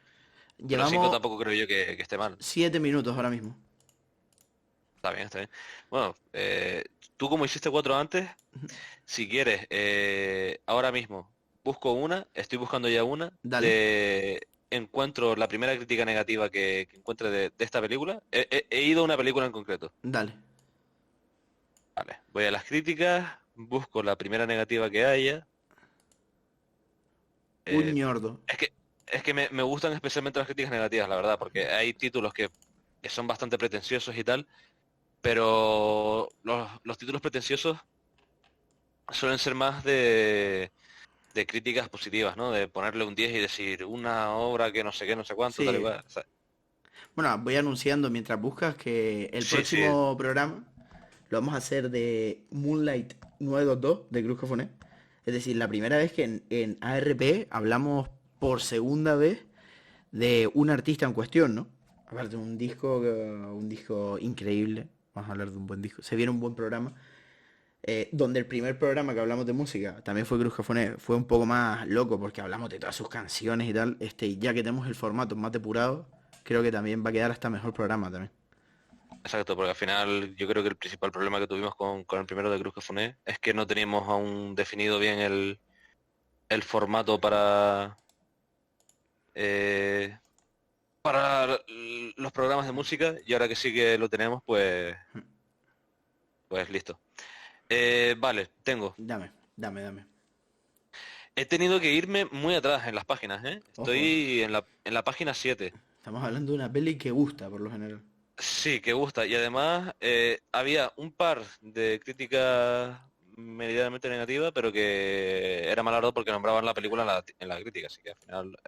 Pero 5 Llevamos tampoco creo yo que esté mal. 7 minutos ahora mismo. Está bien, está bien. Bueno, tú como hiciste 4 antes, si quieres, ahora mismo busco una, estoy buscando ya una, Dale, encuentro la primera crítica negativa que encuentre de esta película. He ido a una película en concreto. dale. Vale, voy a las críticas, busco la primera negativa que haya. Un eh, ñordo. es que, es que me gustan especialmente las críticas negativas, la verdad, porque hay títulos que son bastante pretenciosos y tal, pero los títulos pretenciosos suelen ser más de críticas positivas, ¿no? De ponerle un 10 y decir una obra que no sé qué, no sé cuánto, tal y Sí. cual. O sea, Bueno, voy anunciando mientras buscas que el sí, sí, próximo programa lo vamos a hacer de Moonlight 922 de Cruz Cafuné. Es decir, la primera vez que en ARP hablamos por segunda vez de un artista en cuestión, ¿no? Aparte, un disco increíble. Vamos a hablar de un buen disco. Se viene un buen programa. Donde el primer programa que hablamos de música también fue Cruz Cafuné, fue un poco más loco porque hablamos de todas sus canciones y tal. Y ya que tenemos el formato más depurado, creo que también va a quedar hasta mejor programa también. exacto, porque al final yo creo que el principal problema que tuvimos con el primero de Cruz que Funé es que no teníamos aún definido bien el formato eh, para los programas de música y ahora que sí que lo tenemos, pues listo. Vale, tengo. Dame. He tenido que irme muy atrás en las páginas, ¿eh? Ojo, Estoy en la página 7. estamos hablando de una peli que gusta por lo general. Sí, que gusta. Y además había un par de críticas medianamente negativas, pero que era malardo porque nombraban la película en la crítica, así que al final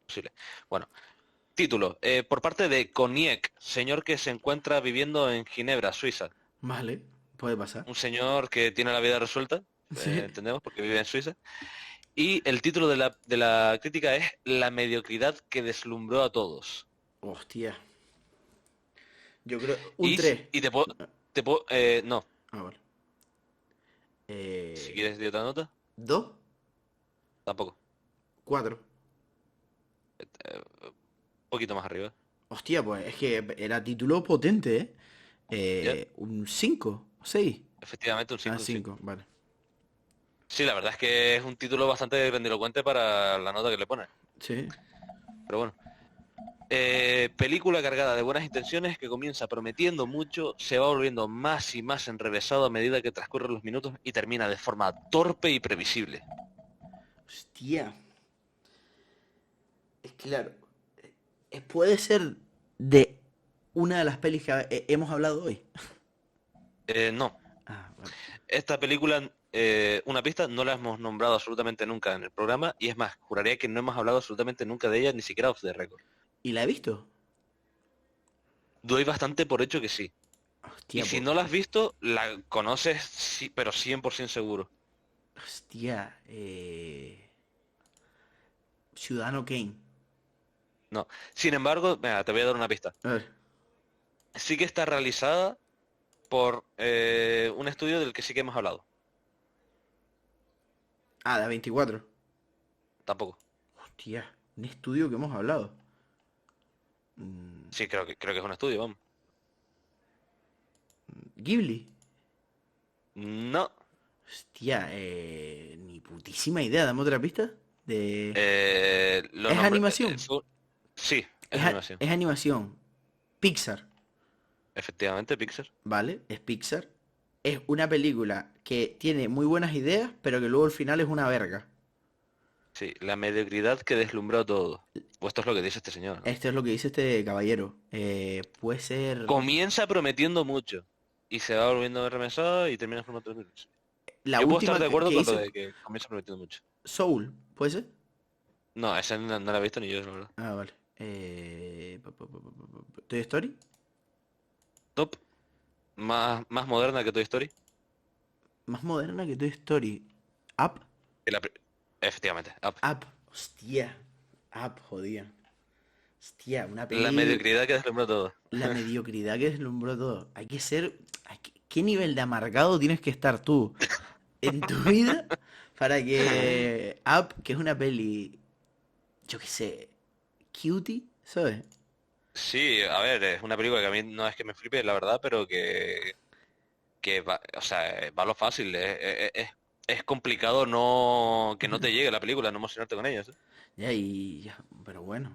posible. Bueno, título. Por parte de Koniec, señor que se encuentra viviendo en Ginebra, Suiza. Vale, puede pasar. Un señor que tiene la vida resuelta, Sí. entendemos, porque vive en Suiza. Y el título de la crítica es La mediocridad que deslumbró a todos. Hostia. Yo creo... Un Y, 3. y no, Ah, vale. si quieres de otra nota, 2, tampoco. 4. Un poquito más arriba. Hostia, pues es que era título potente, ¿eh? ¿Ya? Un 5 o 6. efectivamente un Ah, 5 de 5. 5, vale. Sí, la verdad es que es un título bastante grandilocuente para la nota que le pone. Sí. Pero bueno. Película cargada de buenas intenciones que comienza prometiendo mucho, se va volviendo más y más enrevesado a medida que transcurren los minutos y termina de forma torpe y previsible. Hostia. Es claro. Puede ser de una de las pelis que hemos hablado hoy. No, Ah, vale. esta película, una pista, no la hemos nombrado absolutamente nunca en el programa y es más, juraría que no hemos hablado absolutamente nunca de ella, ni siquiera off the record. ¿Y la he visto? Doy bastante por hecho que sí. Y Hostia, si pues. no la has visto, la conoces, sí, pero 100% seguro. Hostia. Ciudadano Kane. No. Sin embargo, mira, te voy a dar una pista. A ver. Sí que está realizada por un estudio del que sí que hemos hablado. Ah, de A24. Tampoco. Hostia. Un estudio que hemos hablado. Mm, Sí, creo que es un estudio, vamos. Ghibli. No. Hostia, ni putísima idea. ¿Dame otra pista? De... Lo Es nombré. animación. Sí, es Es, animación. es animación. Pixar. Efectivamente, Pixar. ¿Vale? Es Pixar. Es una película que tiene muy buenas ideas, pero que luego al final es una verga. Sí, la mediocridad que deslumbró todo. Pues esto es lo que dice este señor, ¿no? Esto es lo que dice este caballero. Puede ser... Comienza prometiendo mucho y se va volviendo remesado y termina formando. La Yo puedo estar última de acuerdo que con lo hizo de que comienza prometiendo mucho. Soul, ¿puede ser? No, esa no la he visto ni yo, la verdad. Ah, vale. Toy Story. Top, más moderna que Toy Story. Más moderna que Toy Story. Up. que la pri- Efectivamente, Up. Up. Hostia. Up, jodía. Hostia, una La peli... mediocridad que deslumbró todo. La mediocridad que deslumbró todo. Hay que ser... ¿Qué nivel de amargado tienes que estar tú en tu vida para que Up, que es una peli, yo qué sé, cutie, ¿sabes? Sí, a ver, es una película que a mí no es que me flipe, la verdad, pero que va, o sea, va a lo fácil. Es complicado que no te llegue la película, no emocionarte con ella, ¿sí? Ya, y ya, pero bueno,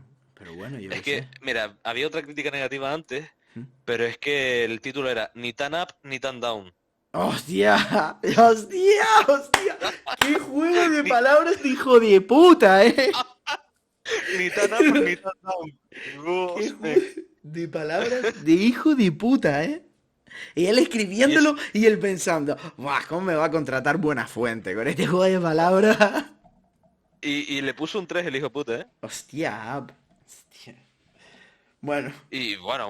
yo Es qué sé. que, mira, había otra crítica negativa antes, ¿Mm? pero es que el título era ni tan up ni tan down. ¡Hostia! ¡Hostia! ¡Hostia! ¡Qué juego de Ni, palabras de hijo de puta, ni tan up ni tan down. ¡Qué Dios, juego de palabras de hijo de puta, Y él Y, es, escribiéndolo y él pensando, ¡buah! ¿Cómo me va a contratar Buenafuente con este juego de palabras? y le puso un 3 el hijo de puta, ¿eh? Hostia, hostia. Bueno, Y bueno,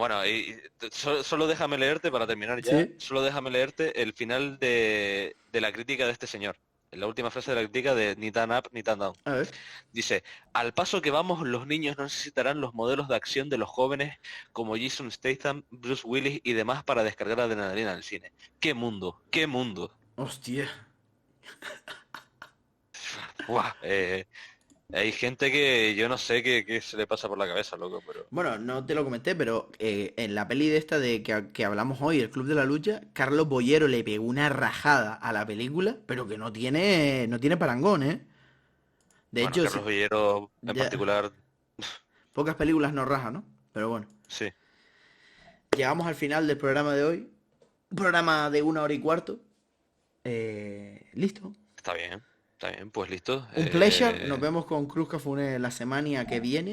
solo déjame leerte para terminar ya, sí. solo déjame leerte el final de la crítica de este señor. En la última frase de la crítica de ni tan up ni tan down. A ver. Dice, al paso que vamos, los niños no necesitarán los modelos de acción de los jóvenes como Jason Statham, Bruce Willis y demás para descargar adrenalina en el cine. ¡Qué mundo! ¡Qué mundo! Hostia. Buah, hay gente que yo no sé qué se le pasa por la cabeza, loco, pero... Bueno, no te lo comenté, pero en la peli de esta de que hablamos hoy, El Club de la Lucha, Carlos Boyero le pegó una rajada a la película, pero que no tiene parangón, ¿eh? De Bueno, hecho, Carlos Villero en ya, particular, pocas películas no rajan, ¿no? Pero bueno, sí, llegamos al final del programa de hoy. Un programa de 1 hora y cuarto. Listo. está bien, pues listo. Un pleasure. Nos vemos con Cruz Cafune la semana que viene.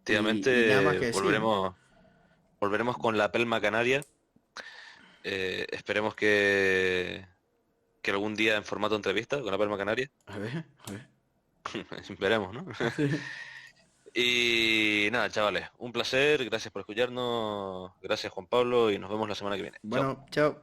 Y nada más Efectivamente, que decir, ¿no? volveremos con la pelma canaria. Esperemos que algún día en formato entrevista con la pelma canaria. A ver, a ver. Veremos, ¿no? Y nada, chavales, un placer, gracias por escucharnos, gracias Juan Pablo y nos vemos la semana que viene. Chao. Bueno, chao.